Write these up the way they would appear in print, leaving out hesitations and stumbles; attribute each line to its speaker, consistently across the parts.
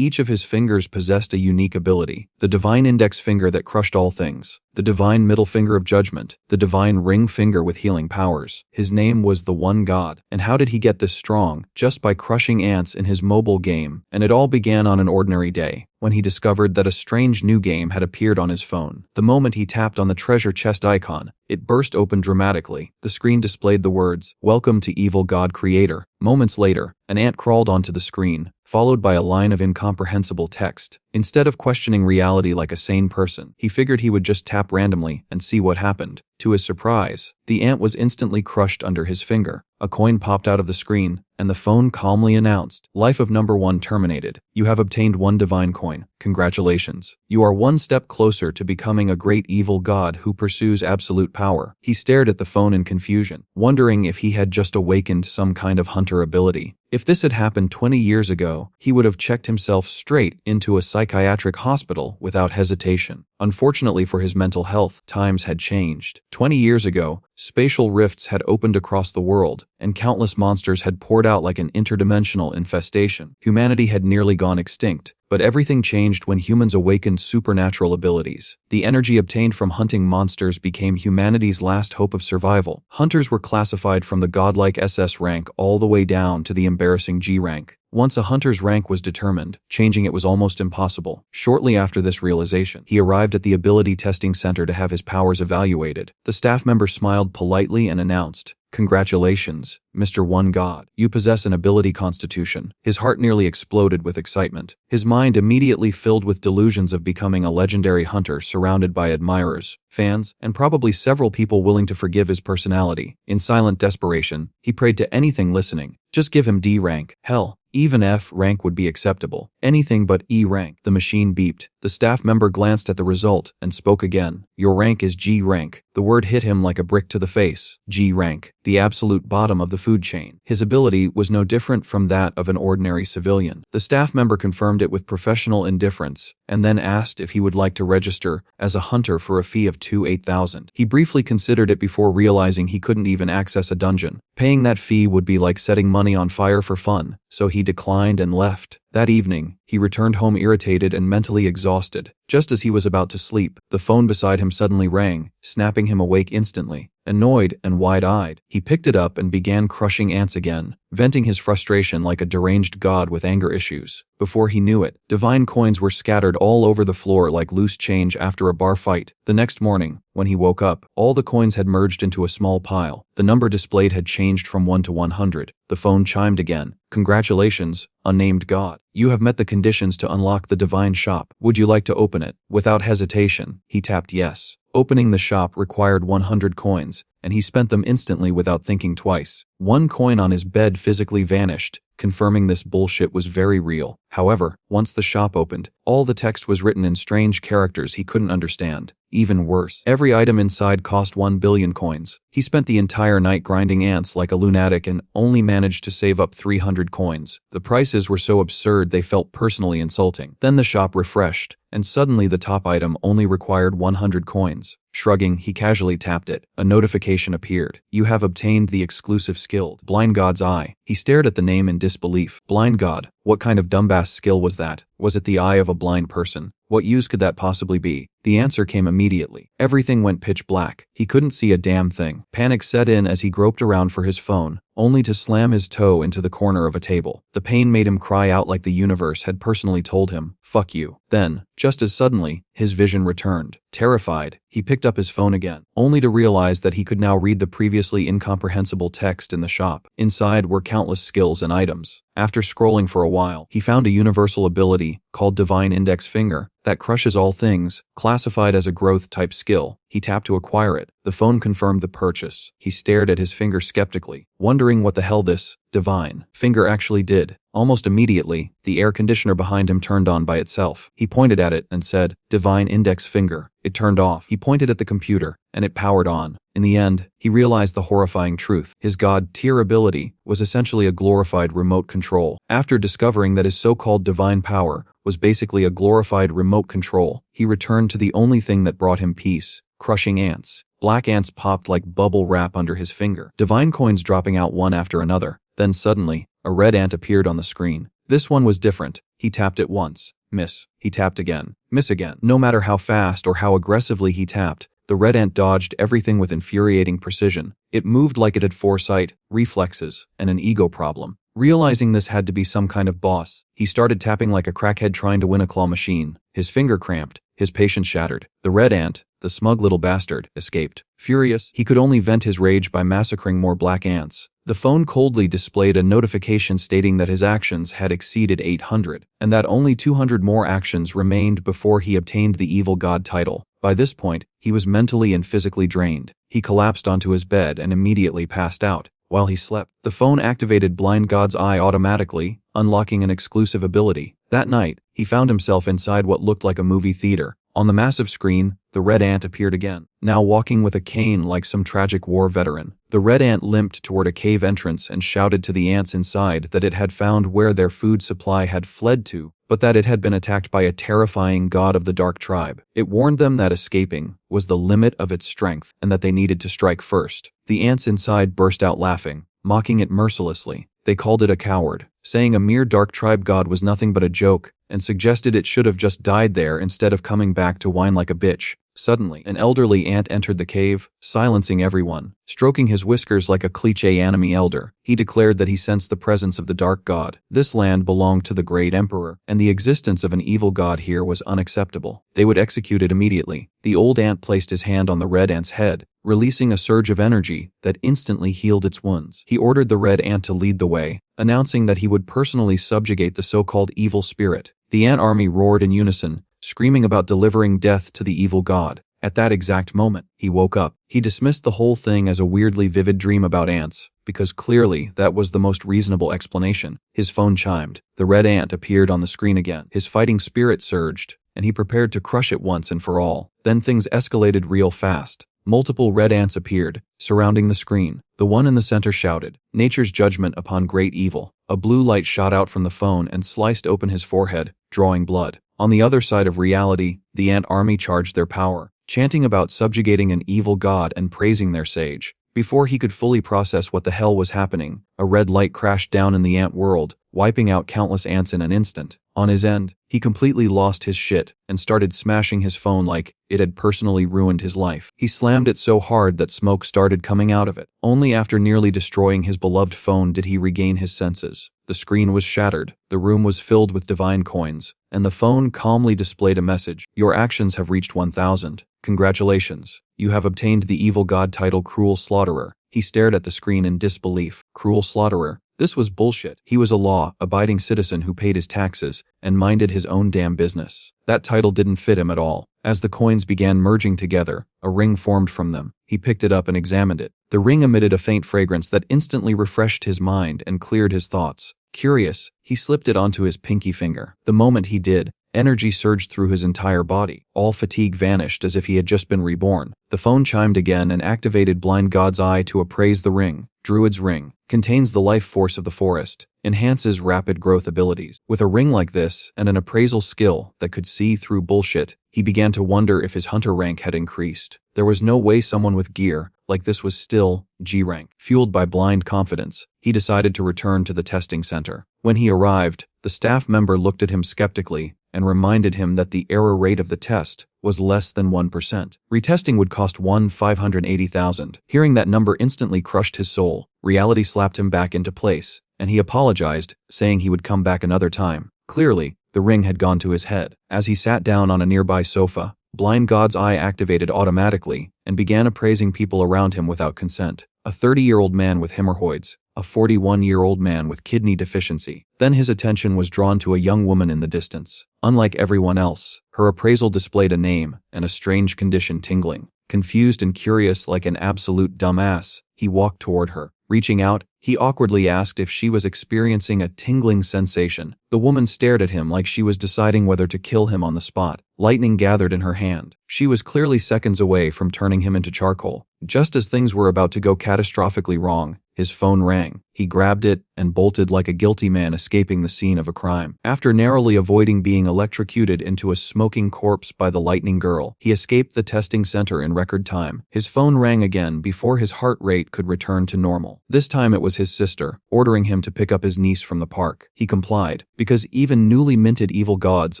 Speaker 1: Each of his fingers possessed a unique ability: the divine index finger that crushed all things, the divine middle finger of judgment, the divine ring finger with healing powers. His name was the One God. And how did he get this strong? Just by crushing ants in his mobile game. And it all began on an ordinary day, when he discovered that a strange new game had appeared on his phone. The moment he tapped on the treasure chest icon, it burst open dramatically. The screen displayed the words, "Welcome to Evil God Creator." Moments later, an ant crawled onto the screen, followed by a line of incomprehensible text. Instead of questioning reality like a sane person, he figured he would just tap randomly and see what happened. To his surprise, the ant was instantly crushed under his finger. A coin popped out of the screen, and the phone calmly announced, "Life of number 1 terminated. You have obtained 1 divine coin. Congratulations. You are 1 step closer to becoming a great evil god who pursues absolute power." He stared at the phone in confusion, wondering if he had just awakened some kind of hunter ability. If this had happened 20 years ago, he would have checked himself straight into a psychiatric hospital without hesitation. Unfortunately for his mental health, times had changed. 20 years ago, spatial rifts had opened across the world, and countless monsters had poured out like an interdimensional infestation. Humanity had nearly gone extinct, but everything changed when humans awakened supernatural abilities. The energy obtained from hunting monsters became humanity's last hope of survival. Hunters were classified from the godlike SS rank all the way down to the embarrassing G rank. Once a hunter's rank was determined, changing it was almost impossible. Shortly after this realization, he arrived at the ability testing center to have his powers evaluated. The staff member smiled politely and announced, "Congratulations, Mr. One God. You possess an ability constitution." His heart nearly exploded with excitement. His mind immediately filled with delusions of becoming a legendary hunter surrounded by admirers, fans, and probably several people willing to forgive his personality. In silent desperation, he prayed to anything listening. Just give him D rank. Hell, even F rank would be acceptable. Anything but E rank. The machine beeped. The staff member glanced at the result and spoke again. "Your rank is G rank." The word hit him like a brick to the face. G rank, the absolute bottom of the food chain. His ability was no different from that of an ordinary civilian. The staff member confirmed it with professional indifference, and then asked if he would like to register as a hunter for a fee of 8,000. He briefly considered it before realizing he couldn't even access a dungeon. Paying that fee would be like setting money on fire for fun, so he declined and left. That evening, he returned home irritated and mentally exhausted. Just as he was about to sleep, the phone beside him suddenly rang, snapping him awake instantly. Annoyed and wide-eyed, he picked it up and began crushing ants again, venting his frustration like a deranged god with anger issues. Before he knew it, divine coins were scattered all over the floor like loose change after a bar fight. The next morning, when he woke up, all the coins had merged into a small pile. The number displayed had changed from 1 to 100. The phone chimed again. "Congratulations, unnamed god. You have met the conditions to unlock the divine shop. Would you like to open it?" Without hesitation, he tapped yes. Opening the shop required 100 coins, and he spent them instantly without thinking twice. 1 coin on his bed physically vanished, confirming this bullshit was very real. However, once the shop opened, all the text was written in strange characters he couldn't understand. Even worse, every item inside cost 1 billion coins. He spent the entire night grinding ants like a lunatic and only managed to save up 300 coins. The prices were so absurd they felt personally insulting. Then the shop refreshed, and suddenly the top item only required 100 coins. Shrugging, he casually tapped it. A notification appeared. "You have obtained the exclusive skill, Blind God's Eye." He stared at the name in disbelief. Blind God? What kind of dumbass skill was that? Was it the eye of a blind person? What use could that possibly be? The answer came immediately. Everything went pitch black. He couldn't see a damn thing. Panic set in as he groped around for his phone, only to slam his toe into the corner of a table. The pain made him cry out like the universe had personally told him, "Fuck you." Then, just as suddenly, his vision returned. Terrified, he picked up his phone again, only to realize that he could now read the previously incomprehensible text in the shop. Inside were countless skills and items. After scrolling for a while, he found a universal ability, called Divine Index Finger, that crushes all things, classified as a growth-type skill. He tapped to acquire it. The phone confirmed the purchase. He stared at his finger skeptically, wondering what the hell this divine finger actually did. Almost immediately, the air conditioner behind him turned on by itself. He pointed at it and said, "Divine Index Finger." It turned off. He pointed at the computer, and it powered on. In the end, he realized the horrifying truth. His god-tier ability was essentially a glorified remote control. After discovering that his so-called divine power was basically a glorified remote control, he returned to the only thing that brought him peace: crushing ants. Black ants popped like bubble wrap under his finger, divine coins dropping out one after another. Then suddenly, a red ant appeared on the screen. This one was different. He tapped it once. Miss. He tapped again. Miss again. No matter how fast or how aggressively he tapped, the red ant dodged everything with infuriating precision. It moved like it had foresight, reflexes, and an ego problem. Realizing this had to be some kind of boss, he started tapping like a crackhead trying to win a claw machine. His finger cramped, his patience shattered. The red ant, the smug little bastard, escaped. Furious, he could only vent his rage by massacring more black ants. The phone coldly displayed a notification stating that his actions had exceeded 800, and that only 200 more actions remained before he obtained the evil god title. By this point, he was mentally and physically drained. He collapsed onto his bed and immediately passed out. While he slept, the phone activated Blind God's Eye automatically, unlocking an exclusive ability. That night, he found himself inside what looked like a movie theater. On the massive screen, the red ant appeared again, now walking with a cane like some tragic war veteran. The red ant limped toward a cave entrance and shouted to the ants inside that it had found where their food supply had fled to, but that it had been attacked by a terrifying god of the dark tribe. It warned them that escaping was the limit of its strength and that they needed to strike first. The ants inside burst out laughing, mocking it mercilessly. They called it a coward, saying a mere dark tribe god was nothing but a joke, and suggested it should have just died there instead of coming back to whine like a bitch. Suddenly, an elderly ant entered the cave, silencing everyone. Stroking his whiskers like a cliché anime elder, he declared that he sensed the presence of the dark god. This land belonged to the great emperor, and the existence of an evil god here was unacceptable. They would execute it immediately. The old ant placed his hand on the red ant's head, releasing a surge of energy that instantly healed its wounds. He ordered the red ant to lead the way, announcing that he would personally subjugate the so-called evil spirit. The ant army roared in unison, screaming about delivering death to the evil god. At that exact moment, he woke up. He dismissed the whole thing as a weirdly vivid dream about ants, because clearly that was the most reasonable explanation. His phone chimed. The red ant appeared on the screen again. His fighting spirit surged, and he prepared to crush it once and for all. Then things escalated real fast. Multiple red ants appeared, surrounding the screen. The one in the center shouted, "Nature's judgment upon great evil." A blue light shot out from the phone and sliced open his forehead, drawing blood. On the other side of reality, the ant army charged their power, chanting about subjugating an evil god and praising their sage. Before he could fully process what the hell was happening, a red light crashed down in the ant world, wiping out countless ants in an instant. On his end, he completely lost his shit and started smashing his phone like it had personally ruined his life. He slammed it so hard that smoke started coming out of it. Only after nearly destroying his beloved phone did he regain his senses. The screen was shattered, the room was filled with divine coins, and the phone calmly displayed a message. "Your actions have reached 1,000. Congratulations. You have obtained the evil god title Cruel Slaughterer." He stared at the screen in disbelief. Cruel Slaughterer? This was bullshit. He was a law-abiding citizen who paid his taxes and minded his own damn business. That title didn't fit him at all. As the coins began merging together, a ring formed from them. He picked it up and examined it. The ring emitted a faint fragrance that instantly refreshed his mind and cleared his thoughts. Curious, he slipped it onto his pinky finger. The moment he did, energy surged through his entire body. All fatigue vanished as if he had just been reborn. The phone chimed again and activated Blind God's Eye to appraise the ring. Druid's Ring. Contains the life force of the forest. Enhances rapid growth abilities. With a ring like this and an appraisal skill that could see through bullshit, he began to wonder if his hunter rank had increased. There was no way someone with gear like this was still G rank. Fueled by blind confidence, he decided to return to the testing center. When he arrived, the staff member looked at him skeptically and reminded him that the error rate of the test was less than 1%. Retesting would cost 580,000. Hearing that number instantly crushed his soul. Reality slapped him back into place, and he apologized, saying he would come back another time. Clearly, the ring had gone to his head. As he sat down on a nearby sofa, Blind God's Eye activated automatically and began appraising people around him without consent. A 30-year-old man with hemorrhoids, a 41-year-old man with kidney deficiency. Then his attention was drawn to a young woman in the distance. Unlike everyone else, her appraisal displayed a name and a strange condition tingling. Confused and curious like an absolute dumbass, he walked toward her. Reaching out, he awkwardly asked if she was experiencing a tingling sensation. The woman stared at him like she was deciding whether to kill him on the spot. Lightning gathered in her hand. She was clearly seconds away from turning him into charcoal. Just as things were about to go catastrophically wrong, His phone rang. He grabbed it and bolted like a guilty man escaping the scene of a crime. After narrowly avoiding being electrocuted into a smoking corpse by the lightning girl, he escaped the testing center in record time. His phone rang again before his heart rate could return to normal. This time it was his sister, ordering him to pick up his niece from the park. He complied, because even newly minted evil gods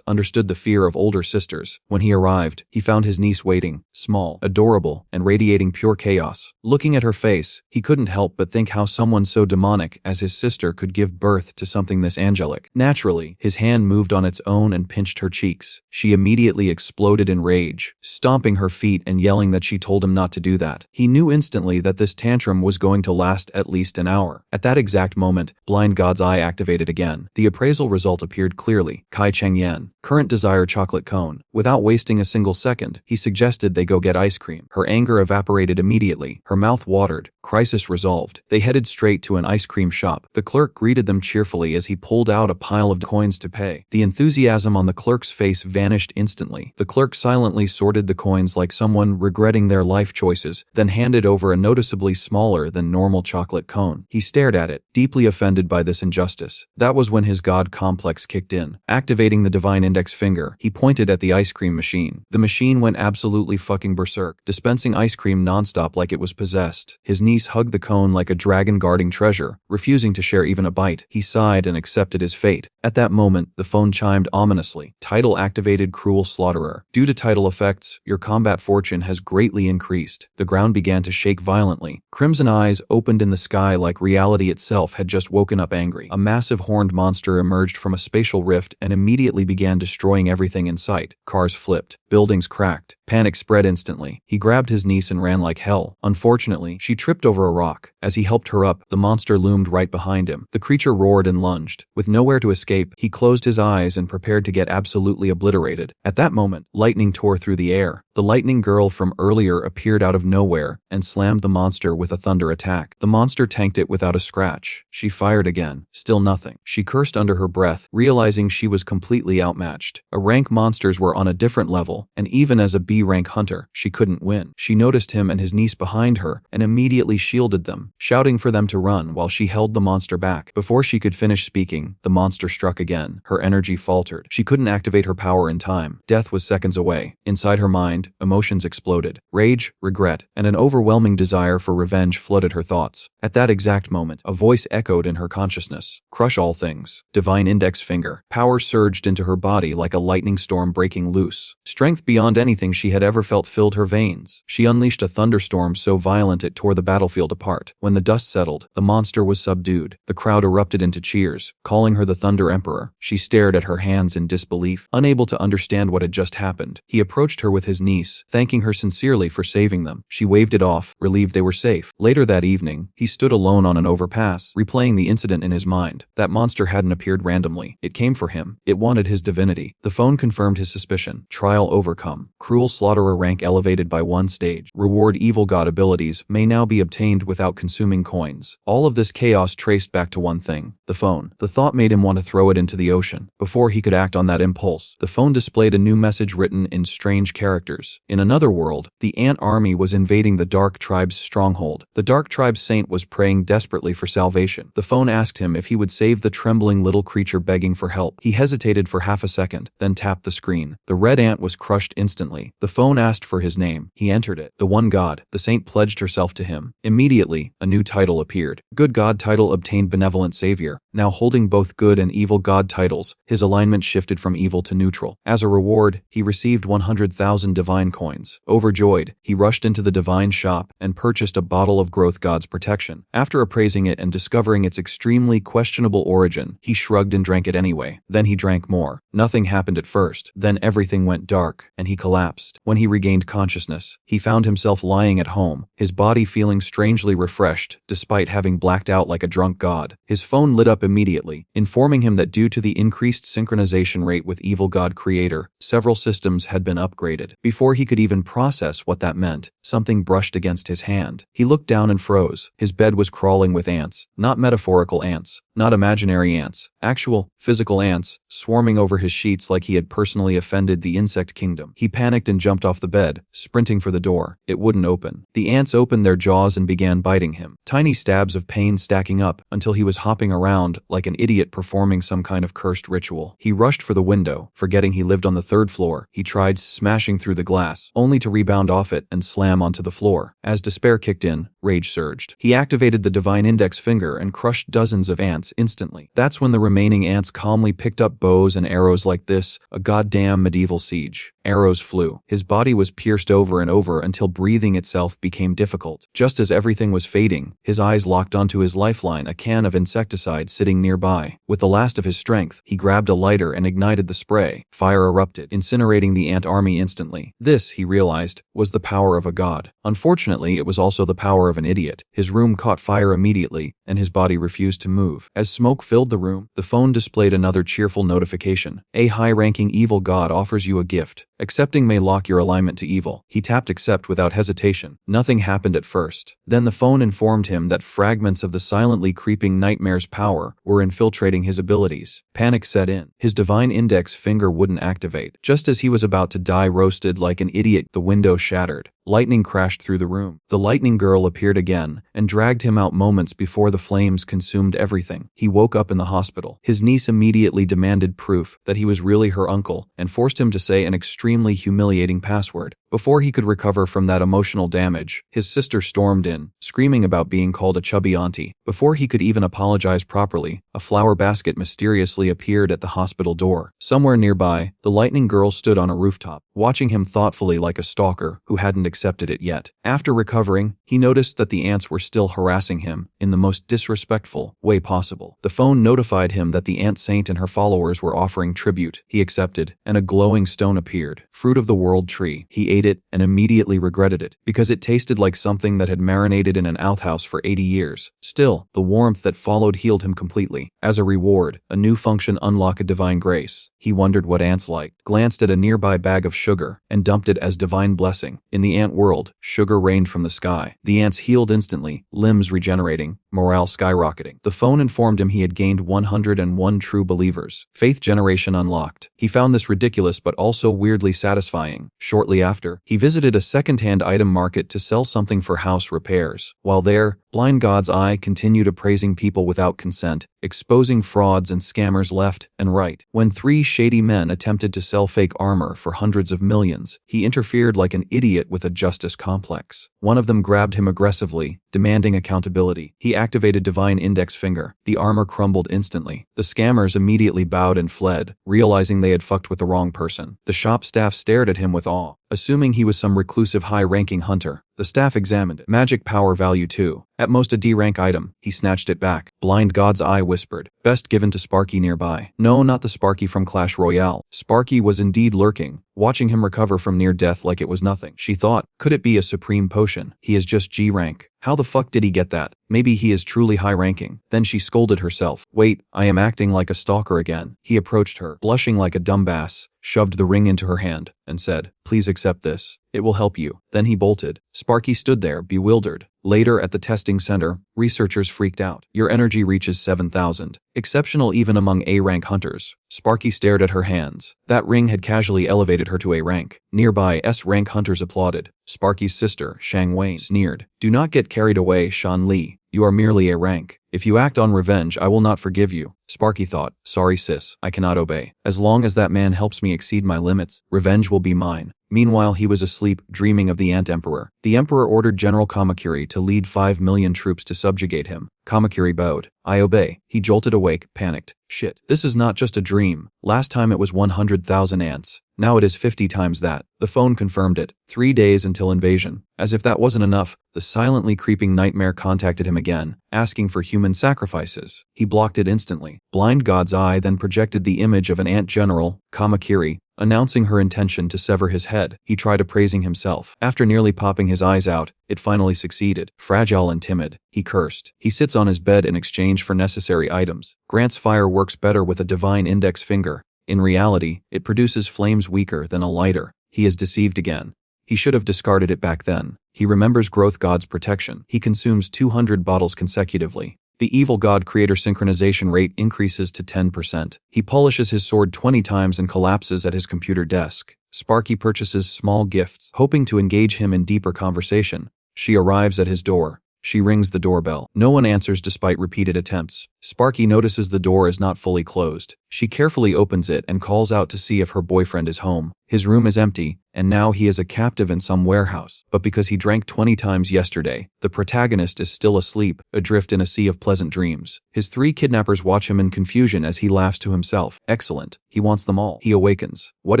Speaker 1: understood the fear of older sisters. When he arrived, he found his niece waiting, small, adorable, and radiating pure chaos. Looking at her face, he couldn't help but think how someone so demonic as his sister could give birth to something this angelic. Naturally, his hand moved on its own and pinched her cheeks. She immediately exploded in rage, stomping her feet and yelling that she told him not to do that. He knew instantly that this tantrum was going to last at least an hour. At that exact moment, Blind God's eye activated again. The appraisal result appeared clearly. Kai Cheng Yen, current desire chocolate cone. Without wasting a single second, he suggested they go get ice cream. Her anger evaporated immediately. Her mouth watered. Crisis resolved. They headed straight to an ice cream shop. The clerk greeted them cheerfully as he pulled out a pile of coins to pay. The enthusiasm on the clerk's face vanished instantly. The clerk silently sorted the coins like someone regretting their life choices, then handed over a noticeably smaller than normal chocolate cone. He stared at it, deeply offended by this injustice. That was when his god complex kicked in. Activating the divine index finger, he pointed at the ice cream machine. The machine went absolutely fucking berserk, dispensing ice cream nonstop like it was possessed. His niece hugged the cone like a dragon guarding treasure, refusing to share even a bite. He sighed and accepted his fate. At that moment, the phone chimed ominously. Title activated, cruel slaughterer. Due to title effects, your combat fortune has greatly increased. The ground began to shake violently. Crimson eyes opened in the sky like reality itself had just woken up angry. A massive horned monster emerged from a spatial rift and immediately began destroying everything in sight. Cars flipped. Buildings cracked. Panic spread instantly. He grabbed his niece and ran like hell. Unfortunately, she tripped over a rock. As he helped her up, the monster loomed right behind him. The creature roared and lunged. With nowhere to escape, he closed his eyes and prepared to get absolutely obliterated. At that moment, lightning tore through the air. The lightning girl from earlier appeared out of nowhere and slammed the monster with a thunder attack. The monster tanked it without a scratch. She fired again. Still nothing. She cursed under her breath, realizing she was completely outmatched. A rank monsters were on a different level, and even as a B-rank hunter, she couldn't win. She noticed him and his niece behind her and immediately shielded them, shouting for them to run while she held the monster back. Before she could finish speaking, the monster struck again. Her energy faltered. She couldn't activate her power in time. Death was seconds away. Inside her mind, emotions exploded. Rage, regret, and an overwhelming desire for revenge flooded her thoughts. At that exact moment, a voice echoed in her consciousness. Crush all things. Divine index finger. Power surged into her body like a lightning storm breaking loose. Strength beyond anything she had ever felt filled her veins. She unleashed a thunderstorm so violent it tore the battlefield apart. When the dust settled, the monster was subdued. The crowd erupted into cheers, calling her the Thunder Emperor. She stared at her hands in disbelief, unable to understand what had just happened. He approached her with his niece, thanking her sincerely for saving them. She waved it off, relieved they were safe. Later that evening, he stood alone on an overpass, replaying the incident in his mind. That monster hadn't appeared randomly. It came for him. It wanted his divinity. The phone confirmed his suspicion. Trial overcome. Cruel slaughterer rank elevated by 1 stage. Reward evil god abilities may now be obtained without consuming coins. All of this chaos traced back to one thing: the phone. The thought made him want to throw it into the ocean. Before he could act on that impulse, the phone displayed a new message written in strange characters. In another world, the ant army was invading the Dark Tribe's stronghold. The Dark Tribe's saint was praying desperately for salvation. The phone asked him if he would save the trembling little creature begging for help. He hesitated for half a second, then tapped the screen. The red ant was crushed instantly. The phone asked for his name. He entered it. The one god. The saint pledged herself to him. Immediately, a new title appeared. Good God title obtained. Benevolent Savior. Now holding both good and evil god titles, his alignment shifted from evil to neutral. As a reward, he received 100,000 divine coins. Overjoyed, he rushed into the divine shop and purchased a bottle of growth god's protection. After appraising it and discovering its extremely questionable origin, he shrugged and drank it anyway. Then he drank more. Nothing happened at first. Then everything went dark, and he collapsed. When he regained consciousness, he found himself lying at home, his body feeling strangely refreshed, despite having blacked out like a drunk god. His phone lit up immediately, informing him that due to the increased synchronization rate with Evil God Creator, several systems had been upgraded. Before he could even process what that meant, something brushed against his hand. He looked down and froze. His bed was crawling with ants, not metaphorical ants, not imaginary ants, actual, physical ants, swarming over his sheets like he had personally offended the insect kingdom. He panicked and jumped off the bed, sprinting for the door. It wouldn't open. The ants opened their jaws and began biting him, tiny stabs of pain stacking up until he was hopping around like an idiot performing some kind of cursed ritual. He rushed for the window, forgetting he lived on the 3rd floor. He tried smashing through the glass, only to rebound off it and slam onto the floor. As despair kicked in, rage surged. He activated the divine index finger and crushed dozens of ants instantly. That's when the remaining ants calmly picked up bows and arrows like this, a goddamn medieval siege. Arrows flew. His body was pierced over and over until breathing itself became difficult. Just as everything was fading, his eyes locked onto his lifeline, a can of insecticide sitting nearby. With the last of his strength, he grabbed a lighter and ignited the spray. Fire erupted, incinerating the ant army instantly. This, he realized, was the power of a god. Unfortunately, it was also the power of an idiot. His room caught fire immediately, and his body refused to move. As smoke filled the room, the phone displayed another cheerful notification. A high-ranking evil god offers you a gift. Accepting may lock your alignment to evil. He tapped accept without hesitation. Nothing happened at first. Then the phone informed him that fragments of the silently creeping nightmare's power were infiltrating his abilities. Panic set in. His divine index finger wouldn't activate. Just as he was about to die roasted like an idiot, the window shattered. Lightning crashed through the room. The lightning girl appeared again and dragged him out moments before the flames consumed everything. He woke up in the hospital. His niece immediately demanded proof that he was really her uncle and forced him to say an extremely humiliating password. Before he could recover from that emotional damage, his sister stormed in, screaming about being called a chubby auntie. Before he could even apologize properly, a flower basket mysteriously appeared at the hospital door. Somewhere nearby, the lightning girl stood on a rooftop, watching him thoughtfully like a stalker who hadn't accepted it yet. After recovering, he noticed that the ants were still harassing him in the most disrespectful way possible. The phone notified him that the ant saint and her followers were offering tribute. He accepted, and a glowing stone appeared. Fruit of the world tree. He ate it and immediately regretted it, because it tasted like something that had marinated in an outhouse for 80 years. Still, the warmth that followed healed him completely. As a reward, a new function unlocked a divine grace. He wondered what ants liked, glanced at a nearby bag of sugar, and dumped it as divine blessing. In the ant world, sugar rained from the sky. The ants healed instantly, limbs regenerating, morale skyrocketing. The phone informed him he had gained 101 true believers. Faith generation unlocked. He found this ridiculous but also weirdly satisfying. Shortly after, he visited a second-hand item market to sell something for house repairs. While there, Blind God's eye continued appraising people without consent, exposing frauds and scammers left and right. When 3 shady men attempted to sell fake armor for hundreds of millions, he interfered like an idiot with a justice complex. One of them grabbed him aggressively, demanding accountability. He activated Divine Index Finger. The armor crumbled instantly. The scammers immediately bowed and fled, realizing they had fucked with the wrong person. The shop staff stared at him with awe, assuming he was some reclusive high-ranking hunter. The staff examined it. Magic power value 2. At most a D-rank item. He snatched it back. Blind God's eye whispered. Best given to Sparky nearby. No, not the Sparky from Clash Royale. Sparky was indeed lurking, watching him recover from near death like it was nothing. She thought, could it be a supreme potion? He is just G-rank. How the fuck did he get that? Maybe he is truly high-ranking. Then she scolded herself. Wait, I am acting like a stalker again. He approached her, blushing like a dumbass, shoved the ring into her hand, and said, please accept this. It will help you. Then he bolted. Sparky stood there, bewildered. Later at the testing center, researchers freaked out. Your energy reaches 7,000. Exceptional even among A-rank hunters. Sparky stared at her hands. That ring had casually elevated her to A rank. Nearby S-rank hunters applauded. Sparky's sister, Shang Wei, sneered. Do not get carried away, Shan Li. You are merely A rank. If you act on revenge, I will not forgive you. Sparky thought, sorry sis, I cannot obey. As long as that man helps me exceed my limits, revenge will be mine. Meanwhile, he was asleep, dreaming of the Ant Emperor. The Emperor ordered General Kamakuri to lead 5 million troops to subjugate him. Kamakuri bowed. I obey. He jolted awake, panicked. Shit, this is not just a dream. Last time it was 100,000 ants. Now it is 50 times that. The phone confirmed it. 3 days until invasion. As if that wasn't enough, the silently creeping nightmare contacted him again, asking for human sacrifices. He blocked it instantly. Blind God's eye then projected the image of an ant general, Kamakuri, announcing her intention to sever his head. He tried appraising himself. After nearly popping his eyes out, it finally succeeded. Fragile and timid, he cursed. He sits on his bed in exchange for necessary items. Grant's fire works better with a divine index finger. In reality, it produces flames weaker than a lighter. He is deceived again. He should have discarded it back then. He remembers Growth God's protection. He consumes 200 bottles consecutively. The evil god creator synchronization rate increases to 10%. He polishes his sword 20 times and collapses at his computer desk. Sparky purchases small gifts, hoping to engage him in deeper conversation. She arrives at his door. She rings the doorbell. No one answers despite repeated attempts. Sparky notices the door is not fully closed. She carefully opens it and calls out to see if her boyfriend is home. His room is empty, and now he is a captive in some warehouse. But because he drank 20 times yesterday, the protagonist is still asleep, adrift in a sea of pleasant dreams. His 3 kidnappers watch him in confusion as he laughs to himself. Excellent. He wants them all. He awakens. What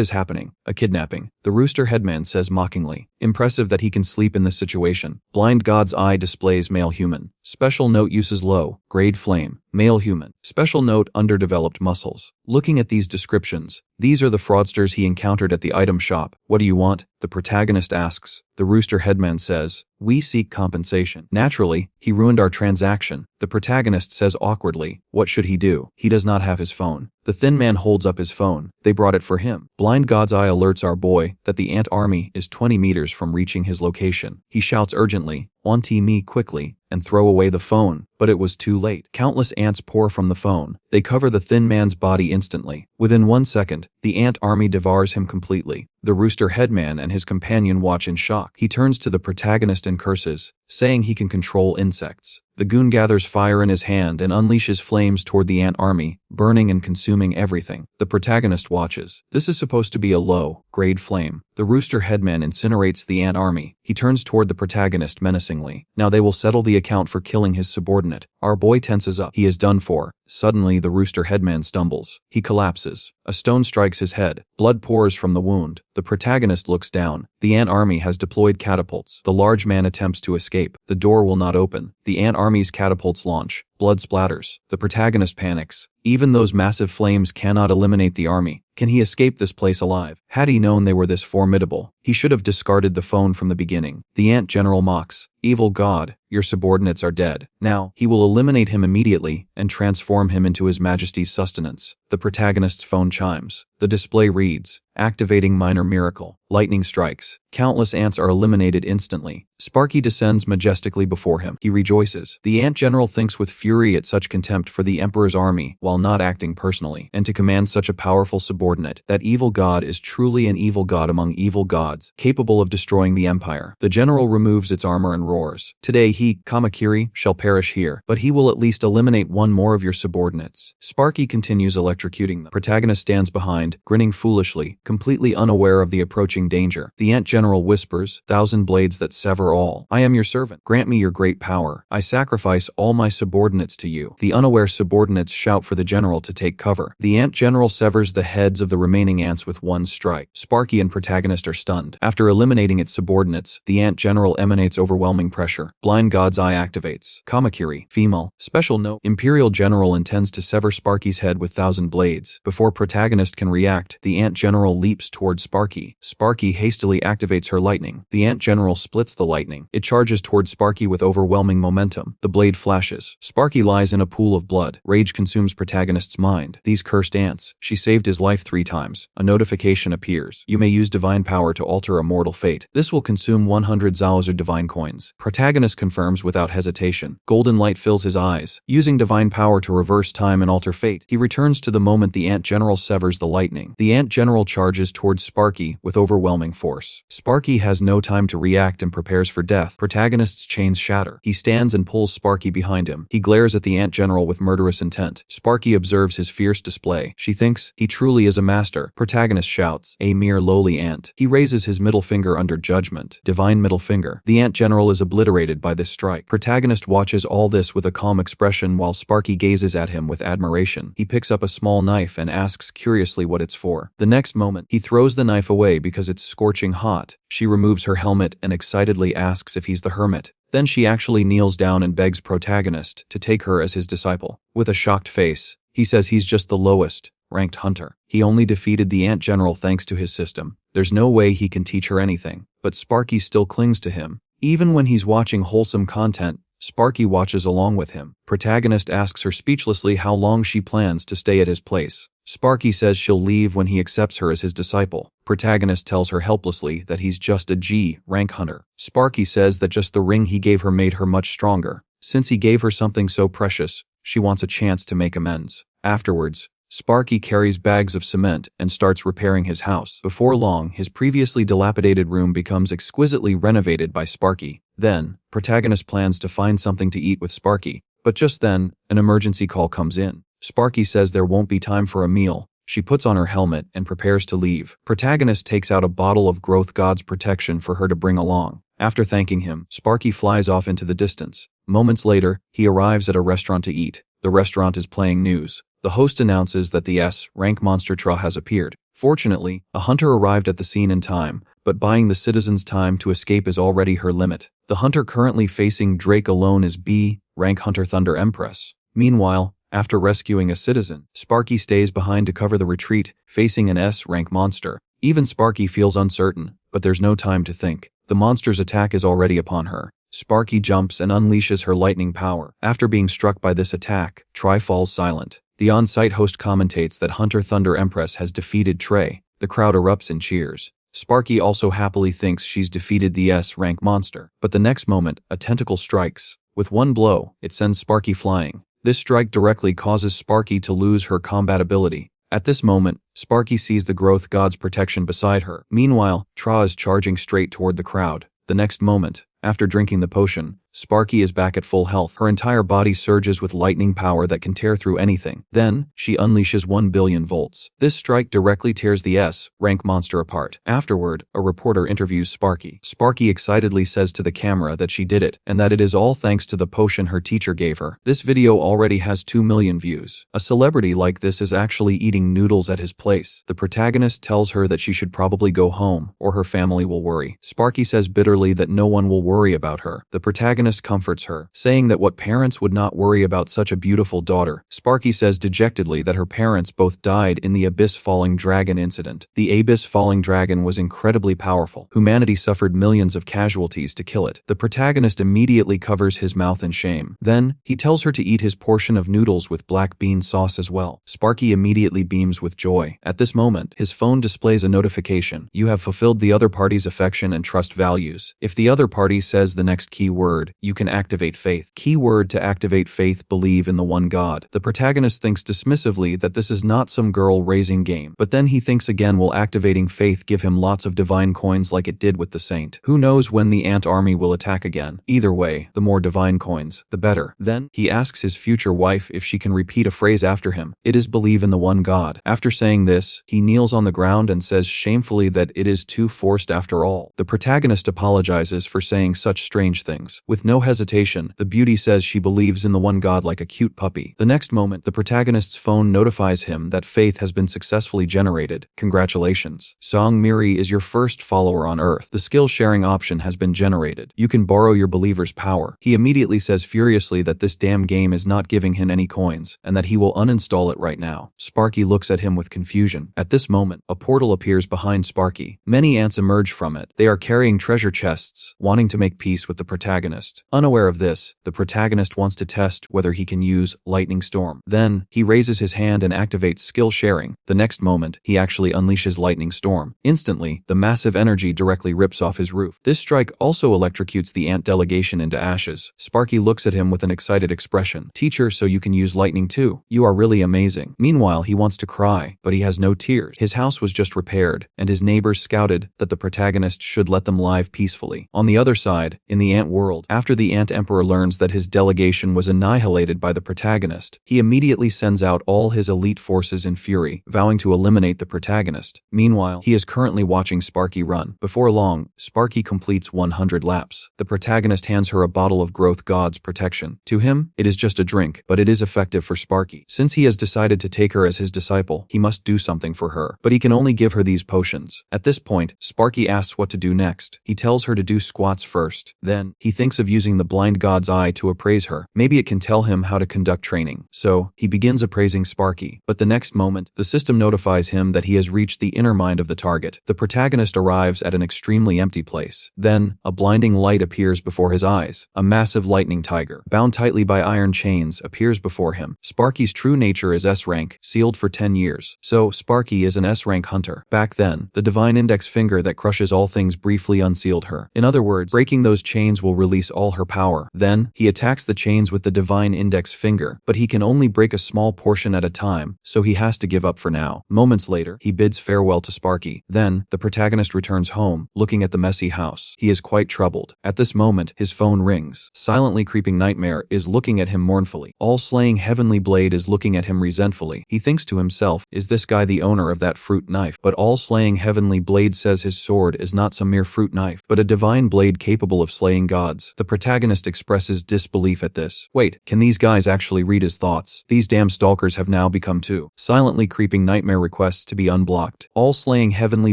Speaker 1: is happening? A kidnapping. The rooster headman says mockingly. Impressive that he can sleep in this situation. Blind God's eye displays male human. Special note uses low, grade flame. Male human. Special note underdeveloped muscles. Looking at these descriptions, these are the fraudsters he encountered at the item shop. What do you want? The protagonist asks. The rooster headman says, we seek compensation. Naturally, he ruined our transaction. The protagonist says awkwardly, what should he do? He does not have his phone. The thin man holds up his phone. They brought it for him. Blind God's eye alerts our boy that the ant army is 20 meters from reaching his location. He shouts urgently, "Wanti me quickly," and throw away the phone, but it was too late. Countless ants pour from the phone. They cover the thin man's body instantly. Within 1 second, the ant army devours him completely. The rooster headman and his companion watch in shock. He turns to the protagonist and curses, saying he can control insects. The goon gathers fire in his hand and unleashes flames toward the ant army, burning and consuming everything. The protagonist watches. This is supposed to be a low-grade flame. The rooster headman incinerates the ant army. He turns toward the protagonist menacingly. Now they will settle the account for killing his subordinate. Our boy tenses up. He is done for. Suddenly, the rooster headman stumbles. He collapses. A stone strikes his head. Blood pours from the wound. The protagonist looks down. The ant army has deployed catapults. The large man attempts to escape. The door will not open. The ant army's catapults launch. Blood splatters. The protagonist panics. Even those massive flames cannot eliminate the army. Can he escape this place alive? Had he known they were this formidable, he should have discarded the phone from the beginning. The ant general mocks. Evil God, your subordinates are dead. Now, he will eliminate him immediately and transform him into His Majesty's sustenance. The protagonist's phone chimes. The display reads, activating minor miracle. Lightning strikes. Countless ants are eliminated instantly. Sparky descends majestically before him. He rejoices. The ant general thinks with fury at such contempt for the emperor's army while not acting personally, and to command such a powerful subordinate. That evil god is truly an evil god among evil gods, capable of destroying the empire. The general removes its armor and roars. Today he, Kamakiri, shall perish here, but he will at least eliminate one more of your subordinates. Sparky continues electrocuting them. Protagonist stands behind, grinning foolishly, completely unaware of the approaching danger. The ant general whispers, 1,000 blades that sever all. I am your servant. Grant me your great power. I sacrifice all my subordinates to you. The unaware subordinates shout for the general to take cover. The ant general severs the heads of the remaining ants with one strike. Sparky and protagonist are stunned. After eliminating its subordinates, the ant general emanates overwhelming pressure. Blind God's eye activates. Kamakiri, female. Special note, Imperial General intends to sever Sparky's head with 1,000 blades. Before protagonist can react, the ant general leaps toward Sparky. Sparky hastily activates her lightning. The ant general splits the lightning. It charges toward Sparky with overwhelming momentum. The blade flashes. Sparky lies in a pool of blood. Rage consumes protagonist's mind. These cursed ants. She saved his life 3 times. A notification appears. You may use divine power to alter a mortal fate. This will consume 100 Zalazar divine coins. Protagonist confirms without hesitation. Golden light fills his eyes. Using divine power to reverse time and alter fate, he returns to the moment the ant general severs the lightning. The ant general charges towards Sparky with overwhelming force. Sparky has no time to react and prepares for death. Protagonist's chains shatter. He stands and pulls Sparky behind him. He glares at the ant general with murderous intent. Sparky observes his fierce display. She thinks he truly is a master. Protagonist shouts, a mere lowly ant. He raises his middle finger under judgment. Divine middle finger. The ant general is obliterated by this strike. Protagonist watches all this with a calm expression while Sparky gazes at him with admiration. He picks up a small knife and asks curiously what it's for. The next moment, he throws the knife away because it's scorching hot. She removes her helmet and excitedly asks if he's the hermit. Then she actually kneels down and begs protagonist to take her as his disciple. With a shocked face, he says he's just the lowest ranked hunter. He only defeated the Ant General thanks to his system. There's no way he can teach her anything. But Sparky still clings to him. Even when he's watching wholesome content, Sparky watches along with him. Protagonist asks her speechlessly how long she plans to stay at his place. Sparky says she'll leave when he accepts her as his disciple. Protagonist tells her helplessly that he's just a G rank hunter. Sparky says that just the ring he gave her made her much stronger. Since he gave her something so precious, she wants a chance to make amends. Afterwards, Sparky carries bags of cement and starts repairing his house. Before long, his previously dilapidated room becomes exquisitely renovated by Sparky. Then, protagonist plans to find something to eat with Sparky, but just then, an emergency call comes in. Sparky says there won't be time for a meal. She puts on her helmet and prepares to leave. Protagonist takes out a bottle of Growth God's protection for her to bring along. After thanking him, Sparky flies off into the distance. Moments later, he arrives at a restaurant to eat. The restaurant is playing news. The host announces that the S-rank monster Tra has appeared. Fortunately, a hunter arrived at the scene in time, but buying the citizens time to escape is already her limit. The hunter currently facing Drake alone is B-rank hunter Thunder Empress. Meanwhile, after rescuing a citizen, Sparky stays behind to cover the retreat, facing an S-rank monster. Even Sparky feels uncertain, but there's no time to think. The monster's attack is already upon her. Sparky jumps and unleashes her lightning power. After being struck by this attack, Tri falls silent. The on-site host commentates that Hunter Thunder Empress has defeated Trey. The crowd erupts in cheers. Sparky also happily thinks she's defeated the S-rank monster. But the next moment, a tentacle strikes. With one blow, it sends Sparky flying. This strike directly causes Sparky to lose her combat ability. At this moment, Sparky sees the Growth God's protection beside her. Meanwhile, Tra is charging straight toward the crowd. The next moment, after drinking the potion, Sparky is back at full health. Her entire body surges with lightning power that can tear through anything. Then, she unleashes 1 billion volts. This strike directly tears the S-rank monster apart. Afterward, a reporter interviews Sparky. Sparky excitedly says to the camera that she did it, and that it is all thanks to the potion her teacher gave her. This video already has 2 million views. A celebrity like this is actually eating noodles at his place. The protagonist tells her that she should probably go home, or her family will worry. Sparky says bitterly that no one will worry about her. The protagonist comforts her, saying that what parents would not worry about such a beautiful daughter. Sparky says dejectedly that her parents both died in the Abyss Falling Dragon incident. The Abyss Falling Dragon was incredibly powerful. Humanity suffered millions of casualties to kill it. The protagonist immediately covers his mouth in shame. Then, he tells her to eat his portion of noodles with black bean sauce as well. Sparky immediately beams with joy. At this moment, his phone displays a notification. You have fulfilled the other party's affection and trust values. If the other party says the next key word, you can activate faith. Keyword to activate faith: believe in the one God. The protagonist thinks dismissively that this is not some girl-raising game, but then he thinks again, will activating faith give him lots of divine coins like it did with the saint? Who knows when the ant army will attack again? Either way, the more divine coins, the better. Then, he asks his future wife if she can repeat a phrase after him. It is believe in the one God. After saying this, he kneels on the ground and says shamefully that it is too forced after all. The protagonist apologizes for saying such strange things. With no hesitation, the beauty says she believes in the one God like a cute puppy. The next moment, the protagonist's phone notifies him that faith has been successfully generated. Congratulations. Song Miri is your first follower on Earth. The skill sharing option has been generated. You can borrow your believer's power. He immediately says furiously that this damn game is not giving him any coins, and that he will uninstall it right now. Sparky looks at him with confusion. At this moment, a portal appears behind Sparky. Many ants emerge from it. They are carrying treasure chests, wanting to make peace with the protagonist. Unaware of this, the protagonist wants to test whether he can use Lightning Storm. Then, he raises his hand and activates skill sharing. The next moment, he actually unleashes Lightning Storm. Instantly, the massive energy directly rips off his roof. This strike also electrocutes the ant delegation into ashes. Sparky looks at him with an excited expression. Teacher, so you can use lightning too. You are really amazing. Meanwhile, he wants to cry, but he has no tears. His house was just repaired, and his neighbors scouted that the protagonist should let them live peacefully. On the other side, in the ant world, after the ant emperor learns that his delegation was annihilated by the protagonist, he immediately sends out all his elite forces in fury, vowing to eliminate the protagonist. Meanwhile, he is currently watching Sparky run. Before long, Sparky completes 100 laps. The protagonist hands her a bottle of Growth God's protection. To him, it is just a drink, but it is effective for Sparky. Since he has decided to take her as his disciple, he must do something for her, but he can only give her these potions. At this point, Sparky asks what to do next. He tells her to do squats first. Then, he thinks of of using the blind god's eye to appraise her. Maybe it can tell him how to conduct training. So, he begins appraising Sparky. But the next moment, the system notifies him that he has reached the inner mind of the target. The protagonist arrives at an extremely empty place. Then, a blinding light appears before his eyes. A massive lightning tiger, bound tightly by iron chains, appears before him. Sparky's true nature is S-rank, sealed for 10 years. So, Sparky is an S-rank hunter. Back then, the divine index finger that crushes all things briefly unsealed her. In other words, breaking those chains will release all her power. Then, he attacks the chains with the divine index finger, but he can only break a small portion at a time, so he has to give up for now. Moments later, he bids farewell to Sparky. Then, the protagonist returns home, looking at the messy house. He is quite troubled. At this moment, his phone rings. Silently creeping nightmare is looking at him mournfully. All-slaying heavenly blade is looking at him resentfully. He thinks to himself, is this guy the owner of that fruit knife? But all-slaying heavenly blade says his sword is not some mere fruit knife, but a divine blade capable of slaying gods. The protagonist expresses disbelief at this. Wait, can these guys actually read his thoughts? These damn stalkers have now become two. Silently creeping nightmare requests to be unblocked. All-slaying heavenly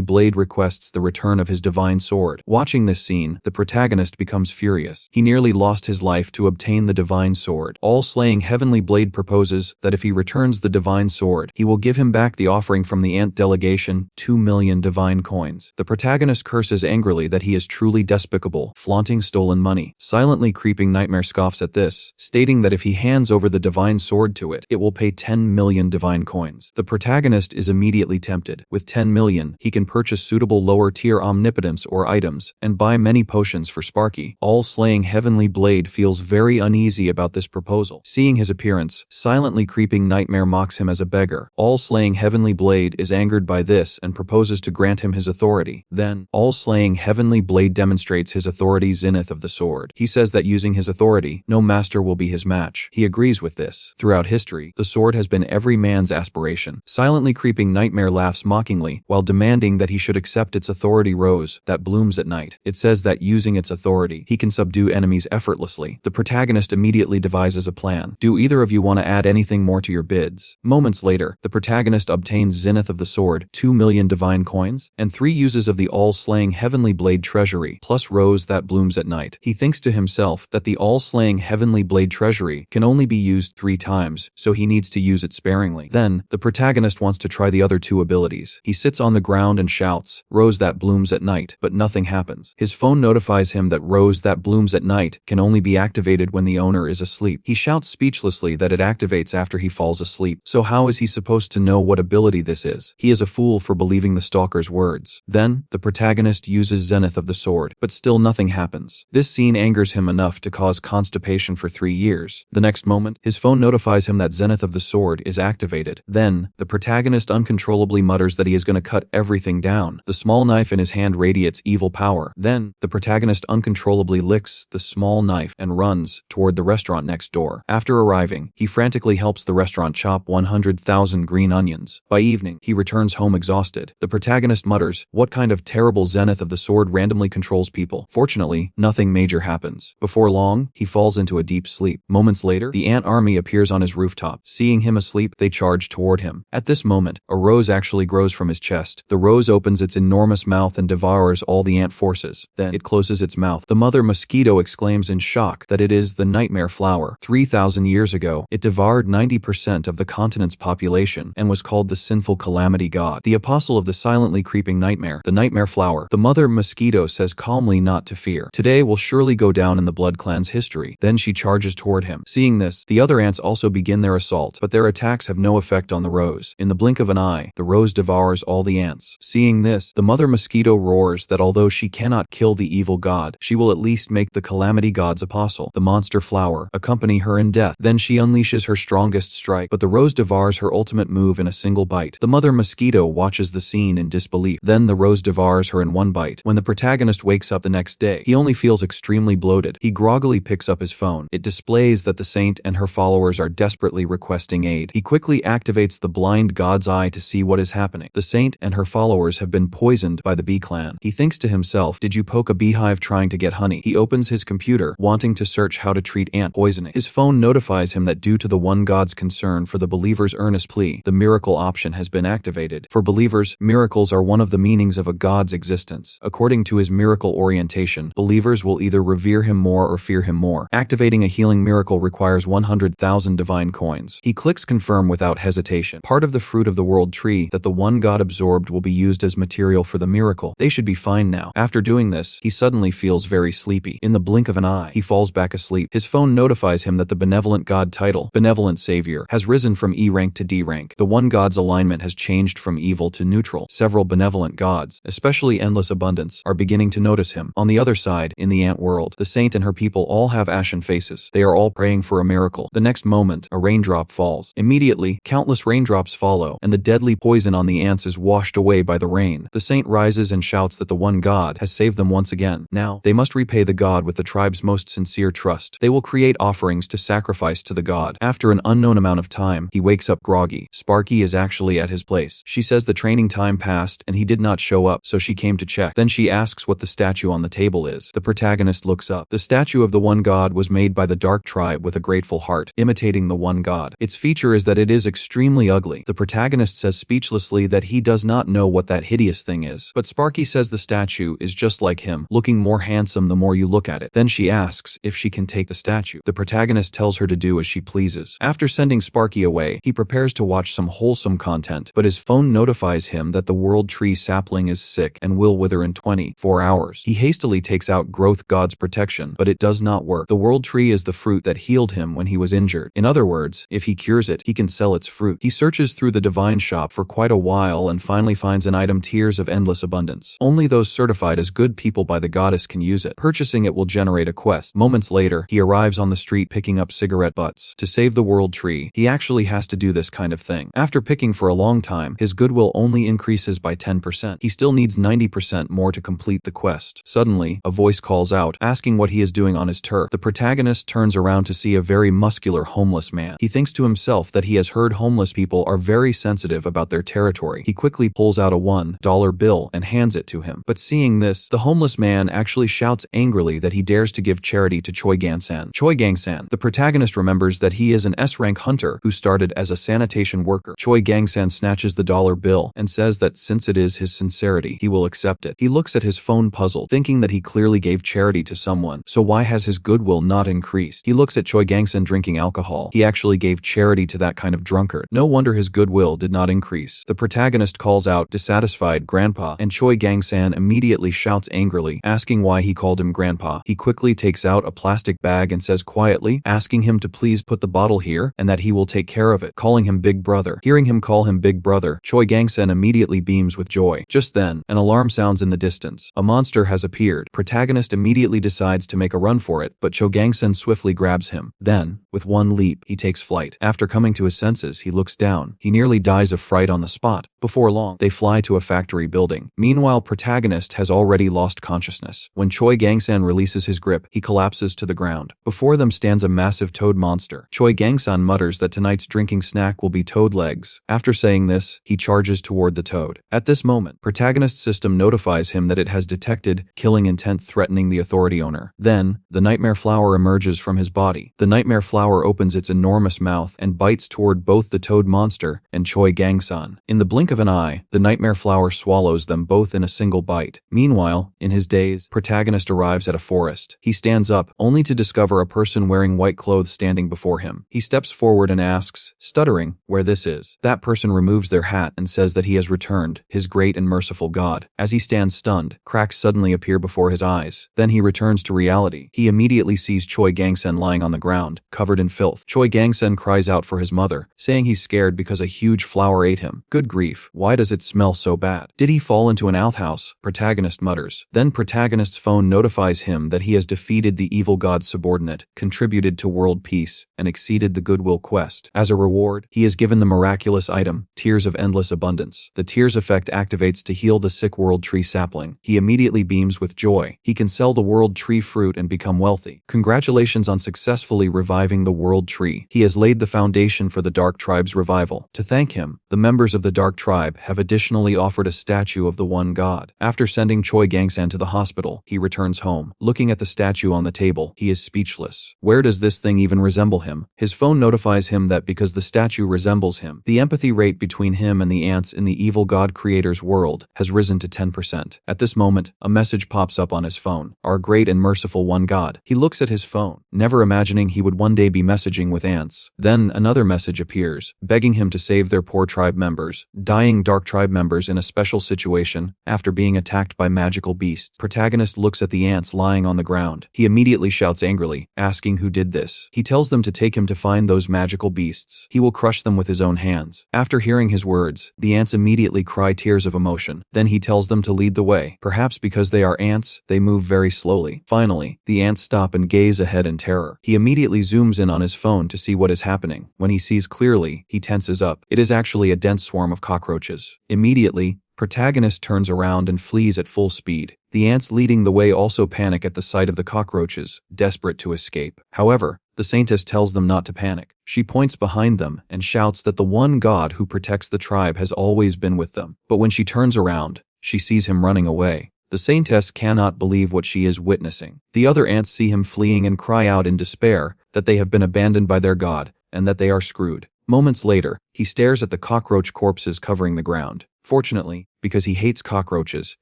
Speaker 1: blade requests the return of his divine sword. Watching this scene, the protagonist becomes furious. He nearly lost his life to obtain the divine sword. All-slaying heavenly blade proposes that if he returns the divine sword, he will give him back the offering from the ant delegation, 2 million divine coins. The protagonist curses angrily that he is truly despicable, flaunting stolen money. Silently creeping nightmare scoffs at this, stating that if he hands over the divine sword to it, it will pay 10 million divine coins. The protagonist is immediately tempted. With 10 million, he can purchase suitable lower-tier omnipotence or items, and buy many potions for Sparky. All-slaying heavenly blade feels very uneasy about this proposal. Seeing his appearance, silently creeping nightmare mocks him as a beggar. All-slaying heavenly blade is angered by this and proposes to grant him his authority. Then, all-slaying heavenly blade demonstrates his authority zenith of the sword. He says that using his authority, no master will be his match. He agrees with this. Throughout history, the sword has been every man's aspiration. Silently creeping nightmare laughs mockingly, while demanding that he should accept its authority rose that blooms at night. It says that using its authority, he can subdue enemies effortlessly. The protagonist immediately devises a plan. Do either of you want to add anything more to your bids? Moments later, the protagonist obtains zenith of the sword, 2 million divine coins, and 3 uses of the all-slaying heavenly blade treasury, plus rose that blooms at night. He thinks to himself that the all-slaying heavenly blade treasury can only be used 3 times, so he needs to use it sparingly. Then, the protagonist wants to try the other 2 abilities. He sits on the ground and shouts, "Rose that blooms at night," but nothing happens. His phone notifies him that rose that blooms at night can only be activated when the owner is asleep. He shouts speechlessly that it activates after he falls asleep. So how is he supposed to know what ability this is? He is a fool for believing the stalker's words. Then, the protagonist uses zenith of the sword, but still nothing happens. This scene angers him enough to cause constipation for 3 years. The next moment, his phone notifies him that zenith of the sword is activated. Then, the protagonist uncontrollably mutters that he is going to cut everything down. The small knife in his hand radiates evil power. Then, the protagonist uncontrollably licks the small knife and runs toward the restaurant next door. After arriving, he frantically helps the restaurant chop 100,000 green onions. By evening, he returns home exhausted. The protagonist mutters, "What kind of terrible zenith of the sword randomly controls people?" Fortunately, nothing major happens. Before long, he falls into a deep sleep. Moments later, the ant army appears on his rooftop. Seeing him asleep, they charge toward him. At this moment, a rose actually grows from his chest. The rose opens its enormous mouth and devours all the ant forces. Then, it closes its mouth. The mother mosquito exclaims in shock that it is the nightmare flower. 3,000 years ago, it devoured 90% of the continent's population and was called the sinful calamity god, the apostle of the silently creeping nightmare, the nightmare flower. The mother mosquito says calmly not to fear. Today will surely go down in the Blood Clan's history. Then she charges toward him. Seeing this, the other ants also begin their assault, but their attacks have no effect on the rose. In the blink of an eye, the rose devours all the ants. Seeing this, the mother mosquito roars that although she cannot kill the evil god, she will at least make the calamity god's apostle, the monster flower, accompany her in death. Then she unleashes her strongest strike, but the rose devours her ultimate move in a single bite. The mother mosquito watches the scene in disbelief. Then the rose devours her in one bite. When the protagonist wakes up the next day, he only feels extremely bloated. He groggily picks up his phone. It displays that the saint and her followers are desperately requesting aid. He quickly activates the blind god's eye to see what is happening. The saint and her followers have been poisoned by the bee clan. He thinks to himself, did you poke a beehive trying to get honey? He opens his computer, wanting to search how to treat ant poisoning. His phone notifies him that due to the one god's concern for the believer's earnest plea, the miracle option has been activated. For believers, miracles are one of the meanings of a god's existence. According to his miracle orientation, believers will either reveal revere him more or fear him more. Activating a healing miracle requires 100,000 divine coins. He clicks confirm without hesitation. Part of the fruit of the world tree that the one god absorbed will be used as material for the miracle. They should be fine now. After doing this, he suddenly feels very sleepy. In the blink of an eye, he falls back asleep. His phone notifies him that the benevolent god title, Benevolent Savior, has risen from E rank to D rank. The one god's alignment has changed from evil to neutral. Several benevolent gods, especially Endless Abundance, are beginning to notice him. On the other side, in the ant world, the saint and her people all have ashen faces. They are all praying for a miracle. The next moment, a raindrop falls. Immediately, countless raindrops follow, and the deadly poison on the ants is washed away by the rain. The saint rises and shouts that the one god has saved them once again. Now, they must repay the god with the tribe's most sincere trust. They will create offerings to sacrifice to the god. After an unknown amount of time, he wakes up groggy. Sparky is actually at his place. She says the training time passed and he did not show up, so she came to check. Then she asks what the statue on the table is. The protagonist looks up. The statue of the one god was made by the dark tribe with a grateful heart, imitating the one god. Its feature is that it is extremely ugly. The protagonist says speechlessly that he does not know what that hideous thing is. But Sparky says the statue is just like him, looking more handsome the more you look at it. Then she asks if she can take the statue. The protagonist tells her to do as she pleases. After sending Sparky away, he prepares to watch some wholesome content, but his phone notifies him that the world tree sapling is sick and will wither in 24 hours. He hastily takes out Growth God's protection, but it does not work. The world tree is the fruit that healed him when he was injured. In other words, if he cures it, he can sell its fruit. He searches through the divine shop for quite a while and finally finds an item Tears of Endless Abundance. Only those certified as good people by the goddess can use it. Purchasing it will generate a quest. Moments later, he arrives on the street picking up cigarette butts. To save the world tree, he actually has to do this kind of thing. After picking for a long time, his goodwill only increases by 10%. He still needs 90% more to complete the quest. Suddenly, a voice calls out, asking what he is doing on his turf. The protagonist turns around to see a very muscular homeless man. He thinks to himself that he has heard homeless people are very sensitive about their territory. He quickly pulls out a $1 bill and hands it to him. But seeing this, the homeless man actually shouts angrily that he dares to give charity to Choi Gang-san. Choi Gang-san. The protagonist remembers that he is an S-rank hunter who started as a sanitation worker. Choi Gang-san snatches the dollar bill and says that since it is his sincerity, he will accept it. He looks at his phone puzzled, thinking that he clearly gave charity to someone, so why has his goodwill not increased? He looks at Choi Gang-san drinking alcohol. He actually gave charity to that kind of drunkard. No wonder his goodwill did not increase. The protagonist calls out dissatisfied grandpa, and Choi Gang-san immediately shouts angrily, asking why he called him grandpa. He quickly takes out a plastic bag and says quietly, asking him to please put the bottle here and that he will take care of it, calling him big brother. Hearing him call him big brother, Choi Gang-san immediately beams with joy. Just then, an alarm sounds in the distance. A monster has appeared. Protagonist immediately decides to make a run for it, but Choi Gang-san swiftly grabs him. Then, with one leap, he takes flight. After coming to his senses, he looks down. He nearly dies of fright on the spot. Before long, they fly to a factory building. Meanwhile, protagonist has already lost consciousness. When Choi Gang-san releases his grip, he collapses to the ground. Before them stands a massive toad monster. Choi Gang-san mutters that tonight's drinking snack will be toad legs. After saying this, he charges toward the toad. At this moment, protagonist's system notifies him that it has detected killing intent threatening the authority owner. Then, the nightmare flower emerges from his body. The nightmare flower opens its enormous mouth and bites toward both the toad monster and Choi Gang-san. In the blink of an eye, the nightmare flower swallows them both in a single bite. Meanwhile, in his daze, protagonist arrives at a forest. He stands up, only to discover a person wearing white clothes standing before him. He steps forward and asks, stuttering, where this is. That person removes their hat and says that he has returned, his great and merciful God. As he stands stunned, cracks suddenly appear before his eyes. Then he returns to reality. He immediately sees Choi Gang-sen lying on the ground, covered in filth. Choi Gang-sen cries out for his mother, saying he's scared because a huge flower ate him. Good grief, why does it smell so bad? Did he fall into an outhouse? Protagonist mutters. Then protagonist's phone notifies him that he has defeated the evil god's subordinate, contributed to world peace, and exceeded the goodwill quest. As a reward, he is given the miraculous item, Tears of Endless Abundance. The tears effect activates to heal the sick world tree sapling. He immediately beams with joy. He can sell the world tree fruit and become wealthy. Congratulations on successfully reviving saving the world tree. He has laid the foundation for the Dark Tribe's revival. To thank him, the members of the Dark Tribe have additionally offered a statue of the one god. After sending Choi Gangsan to the hospital, he returns home. Looking at the statue on the table, he is speechless. Where does this thing even resemble him? His phone notifies him that because the statue resembles him, the empathy rate between him and the ants in the evil god creator's world has risen to 10%. At this moment, a message pops up on his phone. Our great and merciful one god. He looks at his phone, never imagining he would one day be messaging with ants. Then another message appears, begging him to save their poor tribe members, dying Dark Tribe members in a special situation after being attacked by magical beasts. Protagonist looks at the ants lying on the ground. He immediately shouts angrily, asking who did this. He tells them to take him to find those magical beasts. He will crush them with his own hands. After hearing his words, the ants immediately cry tears of emotion. Then he tells them to lead the way. Perhaps because they are ants, they move very slowly. Finally, the ants stop and gaze ahead in terror. He immediately zooms in on his phone to see what is happening. When he sees clearly, he tenses up. It is actually a dense swarm of cockroaches. Immediately, protagonist turns around and flees at full speed. The ants leading the way also panic at the sight of the cockroaches, desperate to escape. However, the saintess tells them not to panic. She points behind them and shouts that the one god who protects the tribe has always been with them. But when she turns around, she sees him running away. The saintess cannot believe what she is witnessing. The other ants see him fleeing and cry out in despair that they have been abandoned by their god and that they are screwed. Moments later, he stares at the cockroach corpses covering the ground. Fortunately, because he hates cockroaches,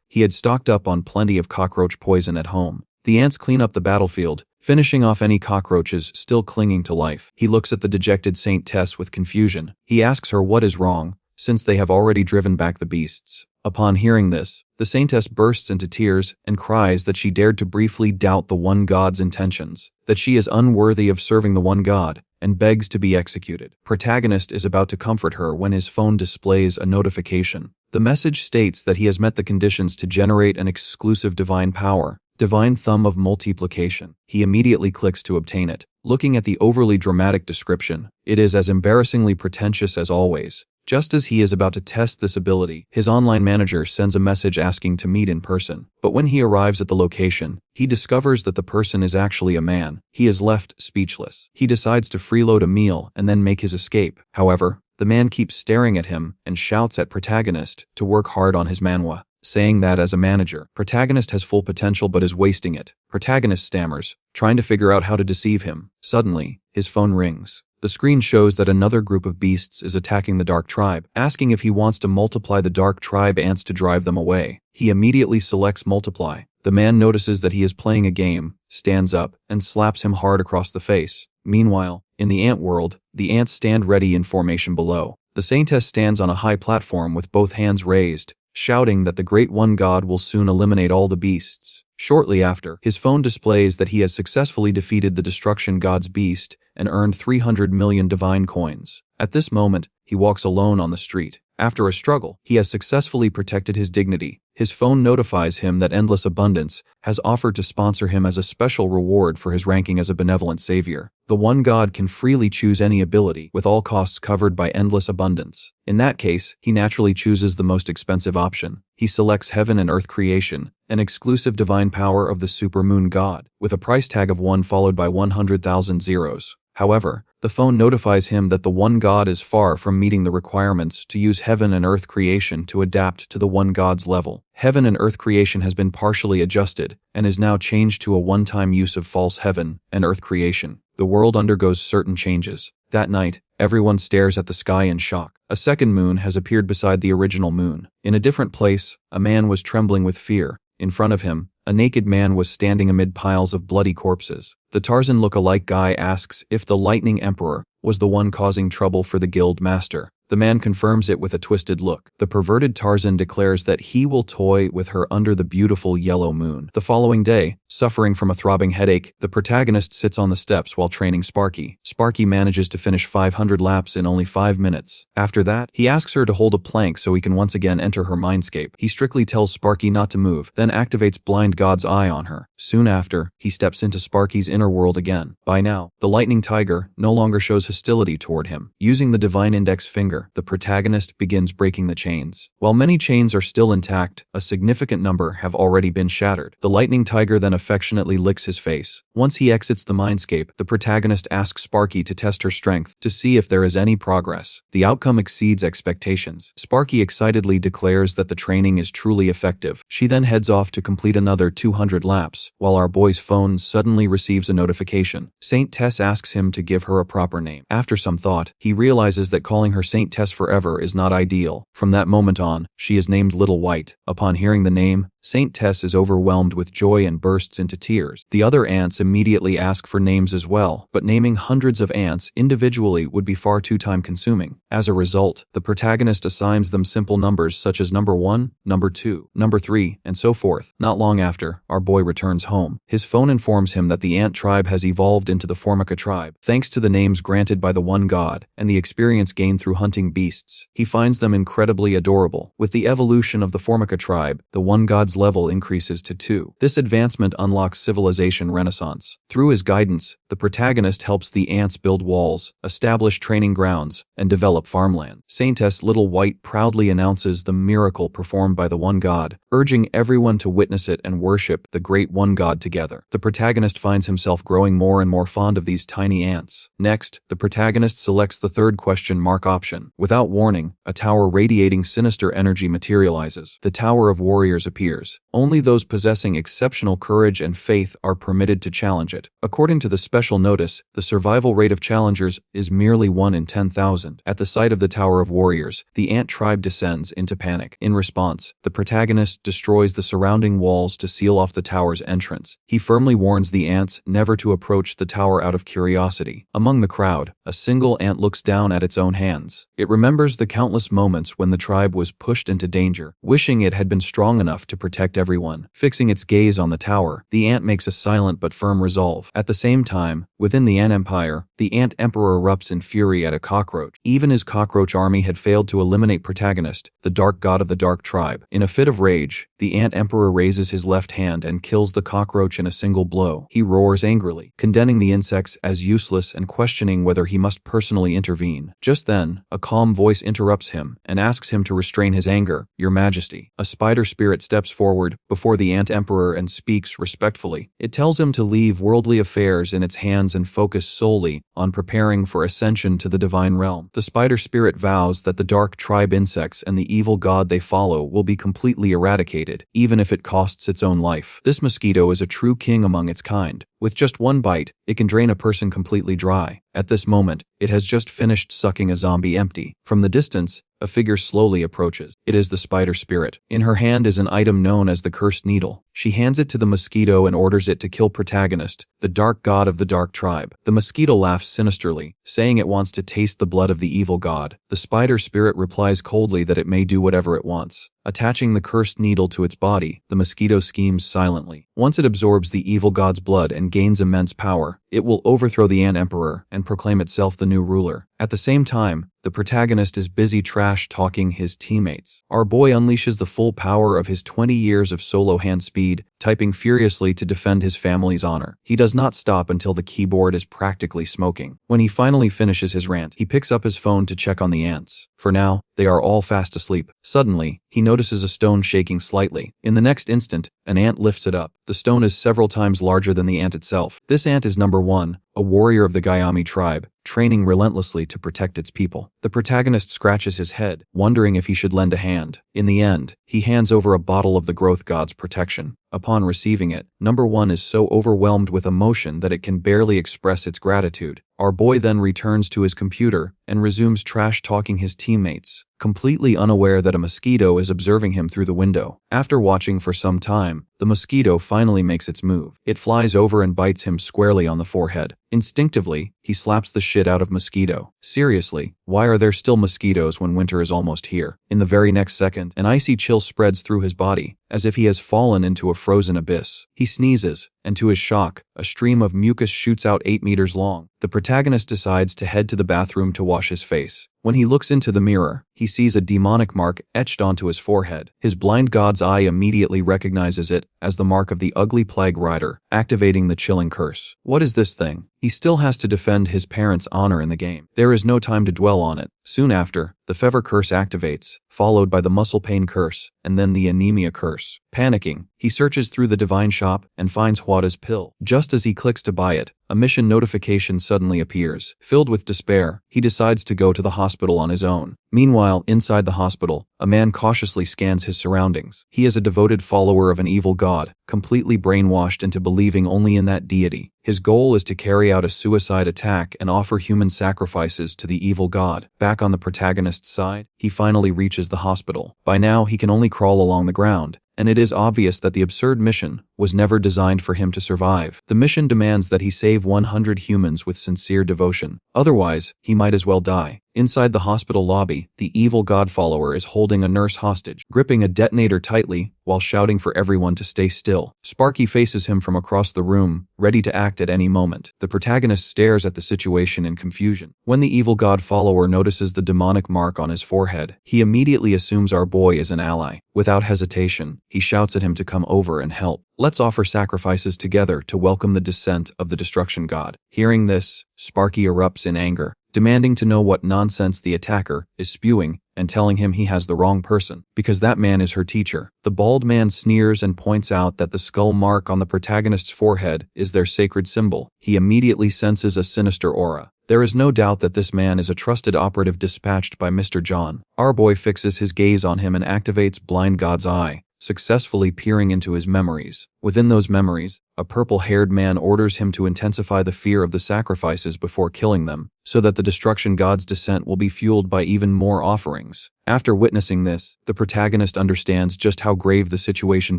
Speaker 1: he had stocked up on plenty of cockroach poison at home. The ants clean up the battlefield, finishing off any cockroaches still clinging to life. He looks at the dejected Saint Tess with confusion. He asks her what is wrong, since they have already driven back the beasts. Upon hearing this, the saintess bursts into tears and cries that she dared to briefly doubt the one god's intentions, that she is unworthy of serving the one god, and begs to be executed. Protagonist is about to comfort her when his phone displays a notification. The message states that he has met the conditions to generate an exclusive divine power, divine thumb of multiplication. He immediately clicks to obtain it. Looking at the overly dramatic description, it is as embarrassingly pretentious as always. Just as he is about to test this ability, his online manager sends a message asking to meet in person. But when he arrives at the location, he discovers that the person is actually a man. He is left speechless. He decides to freeload a meal and then make his escape. However, the man keeps staring at him and shouts at protagonist to work hard on his manhwa, saying that as a manager, protagonist has full potential but is wasting it. Protagonist stammers, trying to figure out how to deceive him. Suddenly, his phone rings. The screen shows that another group of beasts is attacking the Dark Tribe, asking if he wants to multiply the Dark Tribe ants to drive them away. He immediately selects multiply. The man notices that he is playing a game, stands up, and slaps him hard across the face. Meanwhile, in the ant world, the ants stand ready in formation below. The saintess stands on a high platform with both hands raised, shouting that the Great One God will soon eliminate all the beasts. Shortly after, his phone displays that he has successfully defeated the Destruction God's beast and earned 300 million divine coins. At this moment, he walks alone on the street. After a struggle, he has successfully protected his dignity. His phone notifies him that Endless Abundance has offered to sponsor him as a special reward for his ranking as a benevolent savior. The one god can freely choose any ability, with all costs covered by Endless Abundance. In that case, he naturally chooses the most expensive option. He selects Heaven and Earth Creation, an exclusive divine power of the supermoon god, with a price tag of 1 followed by 100,000 zeros. However, the phone notifies him that the one god is far from meeting the requirements to use Heaven and Earth Creation to adapt to the one god's level. Heaven and Earth Creation has been partially adjusted and is now changed to a one-time use of false Heaven and Earth Creation. The world undergoes certain changes. That night, everyone stares at the sky in shock. A second moon has appeared beside the original moon. In a different place, a man was trembling with fear. In front of him, a naked man was standing amid piles of bloody corpses. The Tarzan look-alike guy asks if the Lightning Emperor was the one causing trouble for the guild master. The man confirms it with a twisted look. The perverted Tarzan declares that he will toy with her under the beautiful yellow moon. The following day, suffering from a throbbing headache, the protagonist sits on the steps while training Sparky. Sparky manages to finish 500 laps in only 5 minutes. After that, he asks her to hold a plank so he can once again enter her mindscape. He strictly tells Sparky not to move, then activates Blind God's Eye on her. Soon after, he steps into Sparky's inner world again. By now, the Lightning Tiger no longer shows hostility toward him. Using the Divine Index finger, the protagonist begins breaking the chains. While many chains are still intact, a significant number have already been shattered. The Lightning Tiger then affectionately licks his face. Once he exits the mindscape, the protagonist asks Sparky to test her strength to see if there is any progress. The outcome exceeds expectations. Sparky excitedly declares that the training is truly effective. She then heads off to complete another 200 laps, while our boy's phone suddenly receives a notification. Saint Tess asks him to give her a proper name. After some thought, he realizes that calling her Saint Tess forever is not ideal. From that moment on, she is named Little White. Upon hearing the name, Saint Tess is overwhelmed with joy and bursts into tears. The other ants immediately ask for names as well, but naming hundreds of ants individually would be far too time-consuming. As a result, the protagonist assigns them simple numbers such as number 1, number 2, number 3, and so forth. Not long after, our boy returns home. His phone informs him that the ant tribe has evolved into the Formica tribe, thanks to the names granted by the one god and the experience gained through hunting beasts. He finds them incredibly adorable. With the evolution of the Formica tribe, the one god's level increases to 2. This advancement unlocks civilization renaissance. Through his guidance, the protagonist helps the ants build walls, establish training grounds, and develop farmland. Saintess Little White proudly announces the miracle performed by the one god, urging everyone to witness it and worship the great one god together. The protagonist finds himself growing more and more fond of these tiny ants. Next, the protagonist selects the third question mark option. Without warning, a tower radiating sinister energy materializes. The Tower of Warriors appears. Only those possessing exceptional courage and faith are permitted to challenge it. According to the special notice, the survival rate of challengers is merely 1 in 10,000. At the sight of the Tower of Warriors, the ant tribe descends into panic. In response, the protagonist destroys the surrounding walls to seal off the tower's entrance. He firmly warns the ants never to approach the tower out of curiosity. Among the crowd, a single ant looks down at its own hands. It remembers the countless moments when the tribe was pushed into danger, wishing it had been strong enough to protect everyone. Fixing its gaze on the tower, the ant makes a silent but firm resolve. At the same time, within the ant empire, the ant emperor erupts in fury at a cockroach. Even his cockroach army had failed to eliminate protagonist, the dark god of the dark tribe. In a fit of rage, the ant emperor raises his left hand and kills the cockroach in a single blow. He roars angrily, condemning the insects as useless and questioning whether he must personally intervene. Just then, a calm voice interrupts him and asks him to restrain his anger. "Your Majesty." A spider spirit steps forward before the ant emperor and speaks respectfully. It tells him to leave worldly affairs in its hands and focus solely on preparing for ascension to the divine realm. The spider spirit vows that the dark tribe insects and the evil god they follow will be completely eradicated, even if it costs its own life. This mosquito is a true king among its kind. With just one bite, it can drain a person completely dry. At this moment, it has just finished sucking a zombie empty. From the distance, a figure slowly approaches. It is the spider spirit. In her hand is an item known as the cursed needle. She hands it to the mosquito and orders it to kill protagonist, the dark god of the dark tribe. The mosquito laughs sinisterly, saying it wants to taste the blood of the evil god. The spider spirit replies coldly that it may do whatever it wants. Attaching the cursed needle to its body, the mosquito schemes silently. Once it absorbs the evil god's blood and gains immense power, it will overthrow the ant emperor and proclaim itself the new ruler. At the same time, the protagonist is busy trash-talking his teammates. Our boy unleashes the full power of his 20 years of solo hand speed, typing furiously to defend his family's honor. He does not stop until the keyboard is practically smoking. When he finally finishes his rant, he picks up his phone to check on the ants. For now, they are all fast asleep. Suddenly, he notices a stone shaking slightly. In the next instant, an ant lifts it up. The stone is several times larger than the ant itself. This ant is number 1, a warrior of the Gayami tribe, training relentlessly to protect its people. The protagonist scratches his head, wondering if he should lend a hand. In the end, he hands over a bottle of the growth god's protection. Upon receiving it, number 1 is so overwhelmed with emotion that it can barely express its gratitude. Our boy then returns to his computer and resumes trash-talking his teammates, completely unaware that a mosquito is observing him through the window. After watching for some time, the mosquito finally makes its move. It flies over and bites him squarely on the forehead. Instinctively, he slaps the shit out of Mosquito. Seriously, why are there still mosquitoes when winter is almost here? In the very next second, an icy chill spreads through his body, as if he has fallen into a frozen abyss. He sneezes, and to his shock, a stream of mucus shoots out 8 meters long. The protagonist decides to head to the bathroom to wash his face. When he looks into the mirror, he sees a demonic mark etched onto his forehead. His blind god's eye immediately recognizes it as the mark of the ugly plague rider, activating the chilling curse. What is this thing? He still has to defend his parents' honor in the game. There is no time to dwell on it. Soon after, The fever curse activates, followed by the muscle pain curse, and then the anemia curse. Panicking, he searches through the divine shop and finds Huada's pill. Just as he clicks to buy it, a mission notification suddenly appears. Filled with despair, he decides to go to the hospital on his own. Meanwhile, inside the hospital, a man cautiously scans his surroundings. He is a devoted follower of an evil god, completely brainwashed into believing only in that deity. His goal is to carry out a suicide attack and offer human sacrifices to the evil god. Back on the protagonist's side, he finally reaches the hospital. By now, he can only crawl along the ground, and it is obvious that the absurd mission was never designed for him to survive. The mission demands that he save 100 humans with sincere devotion. Otherwise, he might as well die. Inside the hospital lobby, the evil god follower is holding a nurse hostage, gripping a detonator tightly while shouting for everyone to stay still. Sparky faces him from across the room, ready to act at any moment. The protagonist stares at the situation in confusion. When the evil god follower notices the demonic mark on his forehead, he immediately assumes our boy is an ally. Without hesitation, he shouts at him to come over and help. Let's offer sacrifices together to welcome the descent of the destruction god. Hearing this, Sparky erupts in anger, demanding to know what nonsense the attacker is spewing and telling him he has the wrong person, because that man is her teacher. The bald man sneers and points out that the skull mark on the protagonist's forehead is their sacred symbol. He immediately senses a sinister aura. There is no doubt that this man is a trusted operative dispatched by Mr. John. Our boy fixes his gaze on him and activates Blind God's Eye, successfully peering into his memories. Within those memories, a purple-haired man orders him to intensify the fear of the sacrifices before killing them, so that the destruction god's descent will be fueled by even more offerings. After witnessing this, the protagonist understands just how grave the situation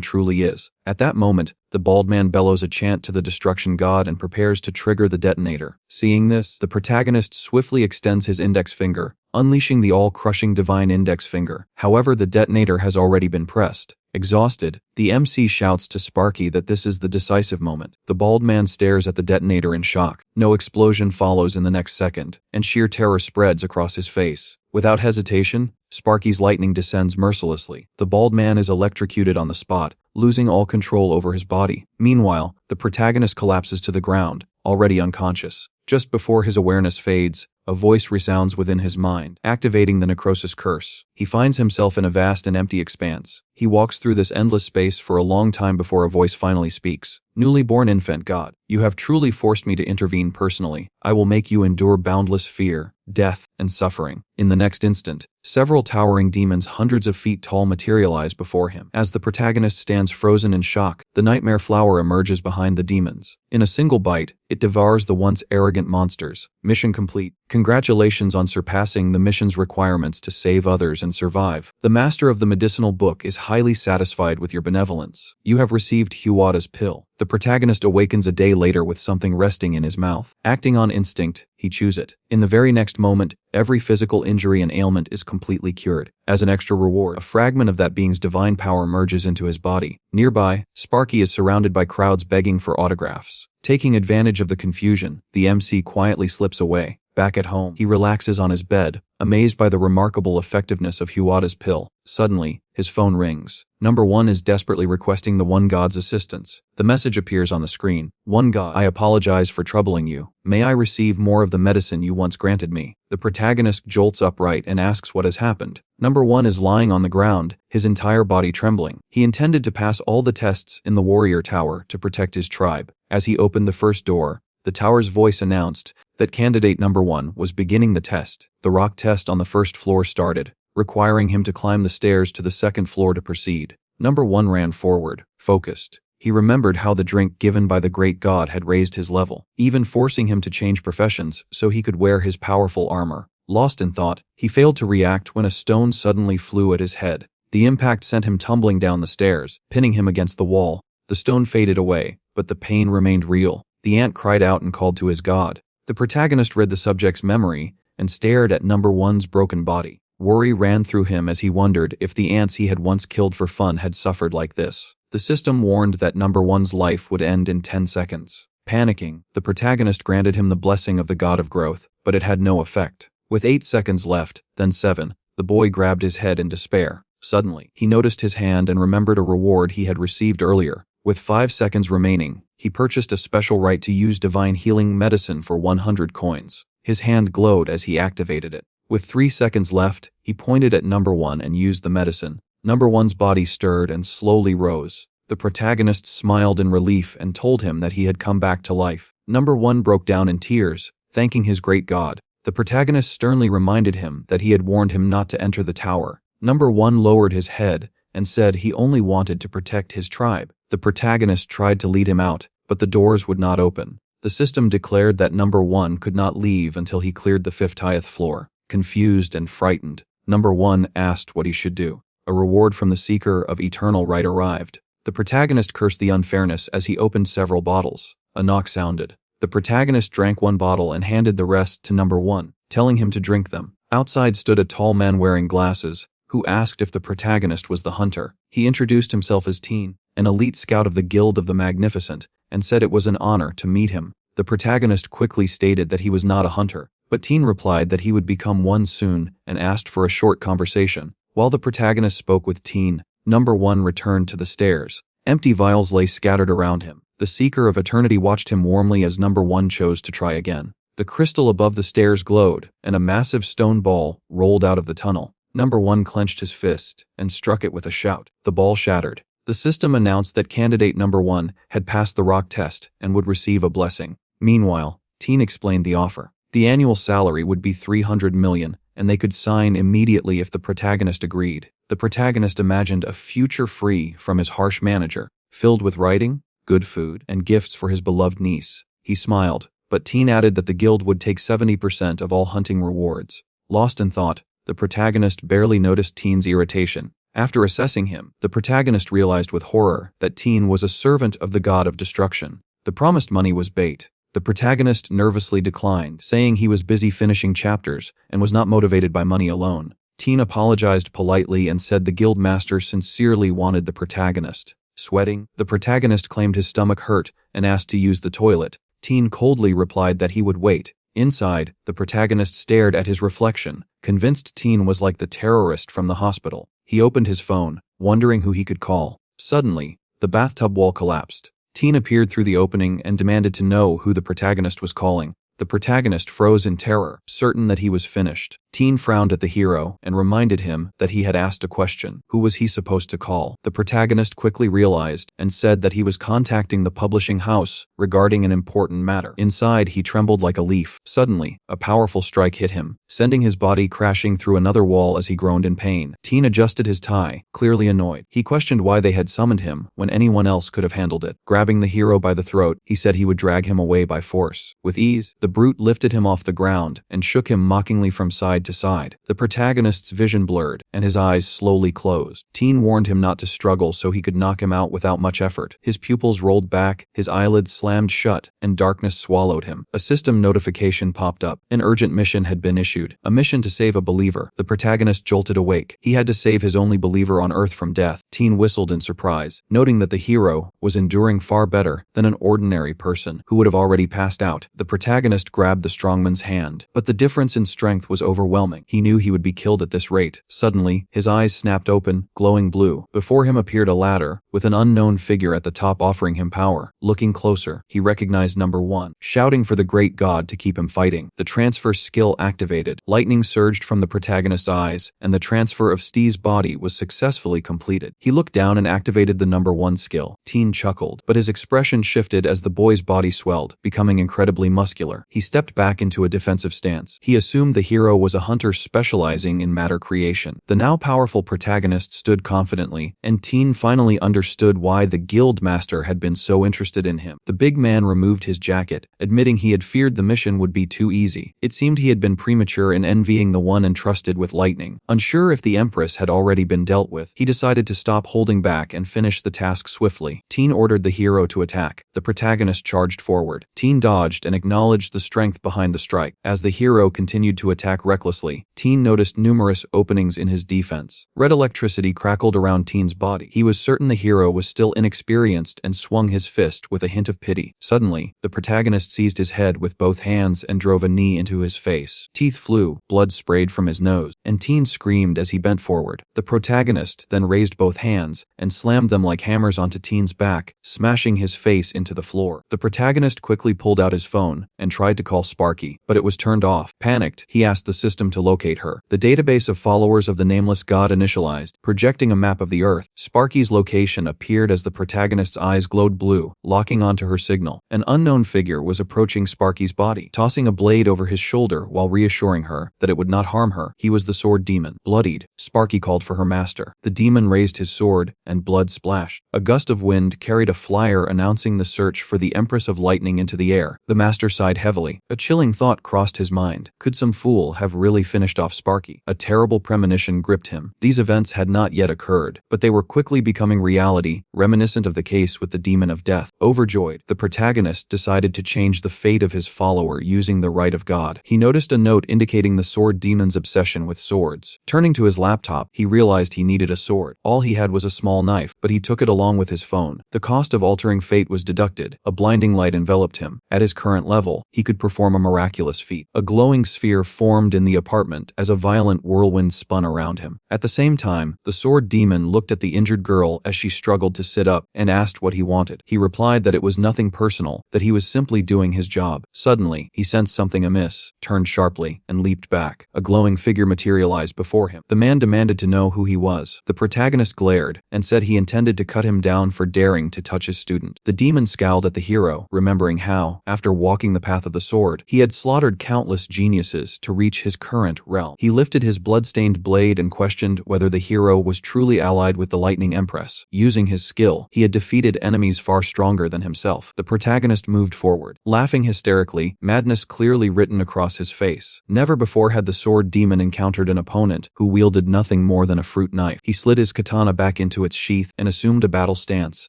Speaker 1: truly is. At that moment, the bald man bellows a chant to the destruction god and prepares to trigger the detonator. Seeing this, the protagonist swiftly extends his index finger, unleashing the all-crushing divine index finger. However, the detonator has already been pressed. Exhausted, the MC shouts to Sparky that this is the decisive moment. The bald man stares at the detonator in shock. No explosion follows in the next second, and sheer terror spreads across his face. Without hesitation, Sparky's lightning descends mercilessly. The bald man is electrocuted on the spot, losing all control over his body. Meanwhile, the protagonist collapses to the ground, already unconscious. Just before his awareness fades, a voice resounds within his mind, activating the necrosis curse. He finds himself in a vast and empty expanse. He walks through this endless space for a long time before a voice finally speaks. Newly born infant god, you have truly forced me to intervene personally. I will make you endure boundless fear, death, and suffering. In the next instant, several towering demons hundreds of feet tall materialize before him. As the protagonist stands frozen in shock, the nightmare flower emerges behind the demons. In a single bite, it devours the once arrogant monsters. Mission complete. Congratulations on surpassing the mission's requirements to save others and survive. The master of the medicinal book is highly satisfied with your benevolence. You have received Huada's pill. The protagonist awakens a day later with something resting in his mouth. Acting on instinct, he chews it. In the very next moment, every physical injury and ailment is completely cured. As an extra reward, a fragment of that being's divine power merges into his body. Nearby, Sparky is surrounded by crowds begging for autographs. Taking advantage of the confusion, the MC quietly slips away. Back at home, he relaxes on his bed, amazed by the remarkable effectiveness of Huada's pill. Suddenly, his phone rings. Number 1 is desperately requesting the One God's assistance. The message appears on the screen. One God, I apologize for troubling you. May I receive more of the medicine you once granted me? The protagonist jolts upright and asks what has happened. Number 1 is lying on the ground, his entire body trembling. He intended to pass all the tests in the warrior tower to protect his tribe. As he opened the first door, the tower's voice announced that candidate number 1 was beginning the test. The rock test on the first floor started, requiring him to climb the stairs to the second floor to proceed. Number 1 ran forward, focused. He remembered how the drink given by the great god had raised his level, even forcing him to change professions so he could wear his powerful armor. Lost in thought, he failed to react when a stone suddenly flew at his head. The impact sent him tumbling down the stairs, pinning him against the wall. The stone faded away, but the pain remained real. The ant cried out and called to his god. The protagonist read the subject's memory and stared at number 1's broken body. Worry ran through him as he wondered if the ants he had once killed for fun had suffered like this. The system warned that number 1's life would end in 10 seconds. Panicking, the protagonist granted him the blessing of the god of growth, but it had no effect. With 8 seconds left, then 7, the boy grabbed his head in despair. Suddenly, he noticed his hand and remembered a reward he had received earlier. With 5 seconds remaining, he purchased a special right to use divine healing medicine for 100 coins. His hand glowed as he activated it. With 3 seconds left, he pointed at number 1 and used the medicine. Number 1's body stirred and slowly rose. The protagonist smiled in relief and told him that he had come back to life. Number 1 broke down in tears, thanking his great god. The protagonist sternly reminded him that he had warned him not to enter the tower. Number 1 lowered his head and said he only wanted to protect his tribe. The protagonist tried to lead him out, but the doors would not open. The system declared that number 1 could not leave until he cleared the 50th floor. Confused and frightened, number 1 asked what he should do. A reward from the Seeker of Eternal Right arrived. The protagonist cursed the unfairness as he opened several bottles. A knock sounded. The protagonist drank 1 bottle and handed the rest to number 1, telling him to drink them. Outside stood a tall man wearing glasses, who asked if the protagonist was the hunter. He introduced himself as Teen, an elite scout of the Guild of the Magnificent, and said it was an honor to meet him. The protagonist quickly stated that he was not a hunter, but Teen replied that he would become one soon and asked for a short conversation. While the protagonist spoke with Teen, number 1 returned to the stairs. Empty vials lay scattered around him. The Seeker of Eternity watched him warmly as number 1 chose to try again. The crystal above the stairs glowed, and a massive stone ball rolled out of the tunnel. Number 1 clenched his fist and struck it with a shout. The ball shattered. The system announced that candidate number 1 had passed the rock test and would receive a blessing. Meanwhile, Teen explained the offer. The annual salary would be 300 million, and they could sign immediately if the protagonist agreed. The protagonist imagined a future free from his harsh manager, filled with writing, good food, and gifts for his beloved niece. He smiled, but Teen added that the guild would take 70% of all hunting rewards. Lost in thought, the protagonist barely noticed Teen's irritation. After assessing him, the protagonist realized with horror that Teen was a servant of the god of destruction. The promised money was bait. The protagonist nervously declined, saying he was busy finishing chapters and was not motivated by money alone. Teen apologized politely and said the guild master sincerely wanted the protagonist. Sweating, the protagonist claimed his stomach hurt and asked to use the toilet. Teen coldly replied that he would wait. Inside, the protagonist stared at his reflection, convinced Teen was like the terrorist from the hospital. He opened his phone, wondering who he could call. Suddenly, the bathtub wall collapsed. Teen appeared through the opening and demanded to know who the protagonist was calling. The protagonist froze in terror, certain that he was finished. Teen frowned at the hero and reminded him that he had asked a question. Who was he supposed to call? The protagonist quickly realized and said that he was contacting the publishing house regarding an important matter. Inside, he trembled like a leaf. Suddenly, a powerful strike hit him, sending his body crashing through another wall as he groaned in pain. Teen adjusted his tie, clearly annoyed. He questioned why they had summoned him when anyone else could have handled it. Grabbing the hero by the throat, he said he would drag him away by force. With ease, the brute lifted him off the ground and shook him mockingly from side to side. The protagonist's vision blurred, and his eyes slowly closed. Teen warned him not to struggle so he could knock him out without much effort. His pupils rolled back, his eyelids slammed shut, and darkness swallowed him. A system notification popped up. An urgent mission had been issued. A mission to save a believer. The protagonist jolted awake. He had to save his only believer on Earth from death. Teen whistled in surprise, noting that the hero was enduring far better than an ordinary person who would have already passed out. The protagonist grabbed the strongman's hand, but the difference in strength was overwhelming. He knew he would be killed at this rate. Suddenly, his eyes snapped open, glowing blue. Before him appeared a ladder, with an unknown figure at the top offering him power. Looking closer, he recognized number 1, shouting for the great god to keep him fighting. The transfer skill activated. Lightning surged from the protagonist's eyes, and the transfer of Steve's body was successfully completed. He looked down and activated the number 1 skill. Teen chuckled, but his expression shifted as the boy's body swelled, becoming incredibly muscular. He stepped back into a defensive stance. He assumed the hero was a hunter specializing in matter creation. The now powerful protagonist stood confidently, and Teen finally understood why the guild master had been so interested in him. The big man removed his jacket, admitting he had feared the mission would be too easy. It seemed he had been premature in envying the one entrusted with lightning. Unsure if the Empress had already been dealt with, he decided to stop holding back and finish the task swiftly. Teen ordered the hero to attack. The protagonist charged forward. Teen dodged and acknowledged the strength behind the strike. As the hero continued to attack recklessly, Teen noticed numerous openings in his defense. Red electricity crackled around Teen's body. He was certain the hero hero was still inexperienced and swung his fist with a hint of pity. Suddenly, the protagonist seized his head with both hands and drove a knee into his face. Teeth flew, blood sprayed from his nose, and Teen screamed as he bent forward. The protagonist then raised both hands and slammed them like hammers onto Teen's back, smashing his face into the floor. The protagonist quickly pulled out his phone and tried to call Sparky, but it was turned off. Panicked, he asked the system to locate her. The database of followers of the nameless god initialized, projecting a map of the Earth. Sparky's location appeared as the protagonist's eyes glowed blue, locking onto her signal. An unknown figure was approaching Sparky's body, tossing a blade over his shoulder while reassuring her that it would not harm her. He was the sword demon. Bloodied, Sparky called for her master. The demon raised his sword, and blood splashed. A gust of wind carried a flyer announcing the search for the Empress of Lightning into the air. The master sighed heavily. A chilling thought crossed his mind. Could some fool have really finished off Sparky? A terrible premonition gripped him. These events had not yet occurred, but they were quickly becoming reality, reminiscent of the case with the demon of death. Overjoyed, the protagonist decided to change the fate of his follower using the right of God. He noticed a note indicating the sword demon's obsession with swords. Turning to his laptop, he realized he needed a sword. All he had was a small knife, but he took it along with his phone. The cost of altering fate was deducted. A blinding light enveloped him. At his current level, he could perform a miraculous feat. A glowing sphere formed in the apartment as a violent whirlwind spun around him. At the same time, the sword demon looked at the injured girl as she struggled to sit up and asked what he wanted. He replied that it was nothing personal, that he was simply doing his job. Suddenly, he sensed something amiss, turned sharply, and leaped back. A glowing figure materialized before him. The man demanded to know who he was. The protagonist glared and said he intended to cut him down for daring to touch his student. The demon scowled at the hero, remembering how, after walking the path of the sword, he had slaughtered countless geniuses to reach his current realm. He lifted his blood-stained blade and questioned whether the hero was truly allied with the Lightning Empress. Using his skill, he had defeated enemies far stronger than himself. The protagonist moved forward, laughing hysterically, madness clearly written across his face. Never before had the sword demon encountered an opponent who wielded nothing more than a fruit knife. He slid his katana back into its sheath and assumed a battle stance,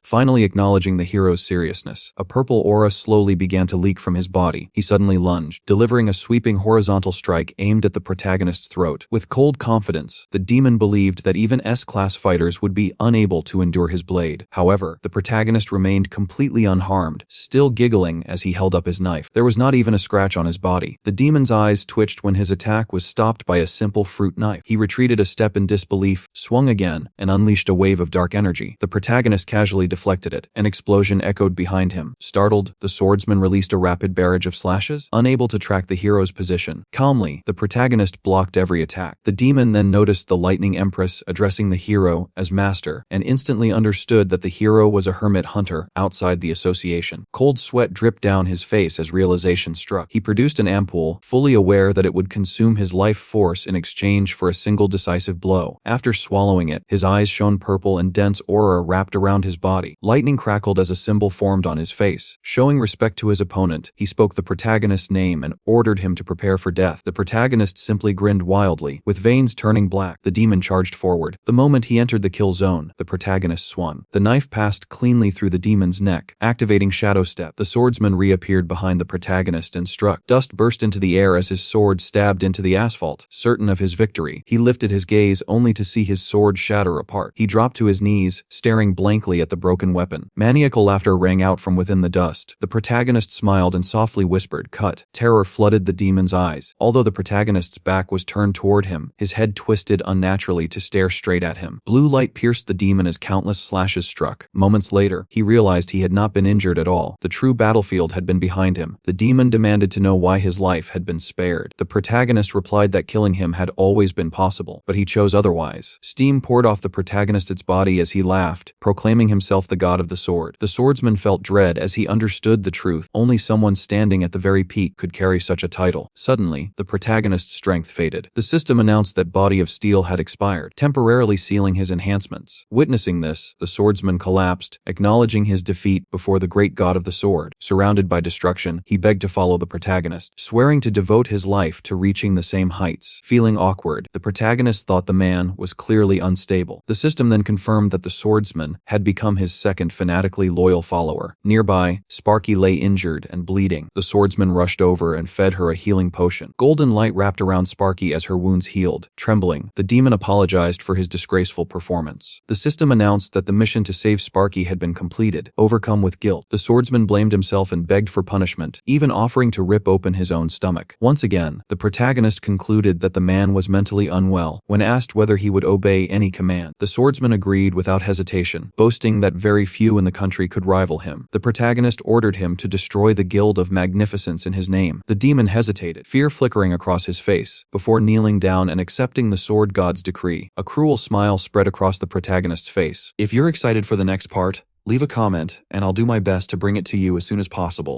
Speaker 1: finally acknowledging the hero's seriousness. A purple aura slowly began to leak from his body. He suddenly lunged, delivering a sweeping horizontal strike aimed at the protagonist's throat. With cold confidence, the demon believed that even S-class fighters would be unable to endure his blade. However, the protagonist remained completely unharmed, still giggling as he held up his knife. There was not even a scratch on his body. The demon's eyes twitched when his attack was stopped by a simple fruit knife. He retreated a step in disbelief, swung again, and unleashed a wave of dark energy. The protagonist casually deflected it. An explosion echoed behind him. Startled, the swordsman released a rapid barrage of slashes, unable to track the hero's position. Calmly, the protagonist blocked every attack. The demon then noticed the Lightning Empress addressing the hero as master, and instantly understood that the hero was a hermit hunter outside the association. Cold sweat dripped down his face as realization struck. He produced an ampoule, fully aware that it would consume his life force in exchange for a single decisive blow. After swallowing it, his eyes shone purple and dense aura wrapped around his body. Lightning crackled as a symbol formed on his face. Showing respect to his opponent, he spoke the protagonist's name and ordered him to prepare for death. The protagonist simply grinned wildly, with veins turning black. The demon charged forward. The moment he entered the kill zone, the protagonist swung. The knife passed cleanly through the demon's neck. Activating Shadow Step, the swordsman reappeared behind the protagonist and struck. Dust burst into the air as his sword stabbed into the asphalt. Certain of his victory, he lifted his gaze only to see his sword shatter apart. He dropped to his knees, staring blankly at the broken weapon. Maniacal laughter rang out from within the dust. The protagonist smiled and softly whispered, "Cut." Terror flooded the demon's eyes. Although the protagonist's back was turned toward him, his head twisted unnaturally to stare straight at him. Blue light pierced the demon as countless slashes struck. Moments later, he realized he had not been injured at all. The true battlefield had been behind him. The demon demanded to know why his life had been spared. The protagonist replied that killing him had always been possible, but he chose otherwise. Steam poured off the protagonist's body as he laughed, proclaiming himself the god of the sword. The swordsman felt dread as he understood the truth. Only someone standing at the very peak could carry such a title. Suddenly, the protagonist's strength faded. The system announced that Body of Steel had expired, temporarily sealing his enhancements. Witnessing this, the swordsman collapsed, acknowledging his defeat before the great god of the sword. Surrounded by destruction, he begged to follow the protagonist, swearing to devote his life to reaching the same heights. Feeling awkward, the protagonist thought the man was clearly unstable. The system then confirmed that the swordsman had become his second fanatically loyal follower. Nearby, Sparky lay injured and bleeding. The swordsman rushed over and fed her a healing potion. Golden light wrapped around Sparky as her wounds healed. Trembling, the demon apologized for his disgraceful performance. The system announced announced that the mission to save Sparky had been completed. Overcome with guilt, the swordsman blamed himself and begged for punishment, even offering to rip open his own stomach. Once again, the protagonist concluded that the man was mentally unwell. When asked whether he would obey any command, the swordsman agreed without hesitation, boasting that very few in the country could rival him. The protagonist ordered him to destroy the Guild of Magnificence in his name. The demon hesitated, fear flickering across his face, before kneeling down and accepting the sword god's decree. A cruel smile spread across the protagonist's face. If you're excited for the next part, leave a comment, and I'll do my best to bring it to you as soon as possible.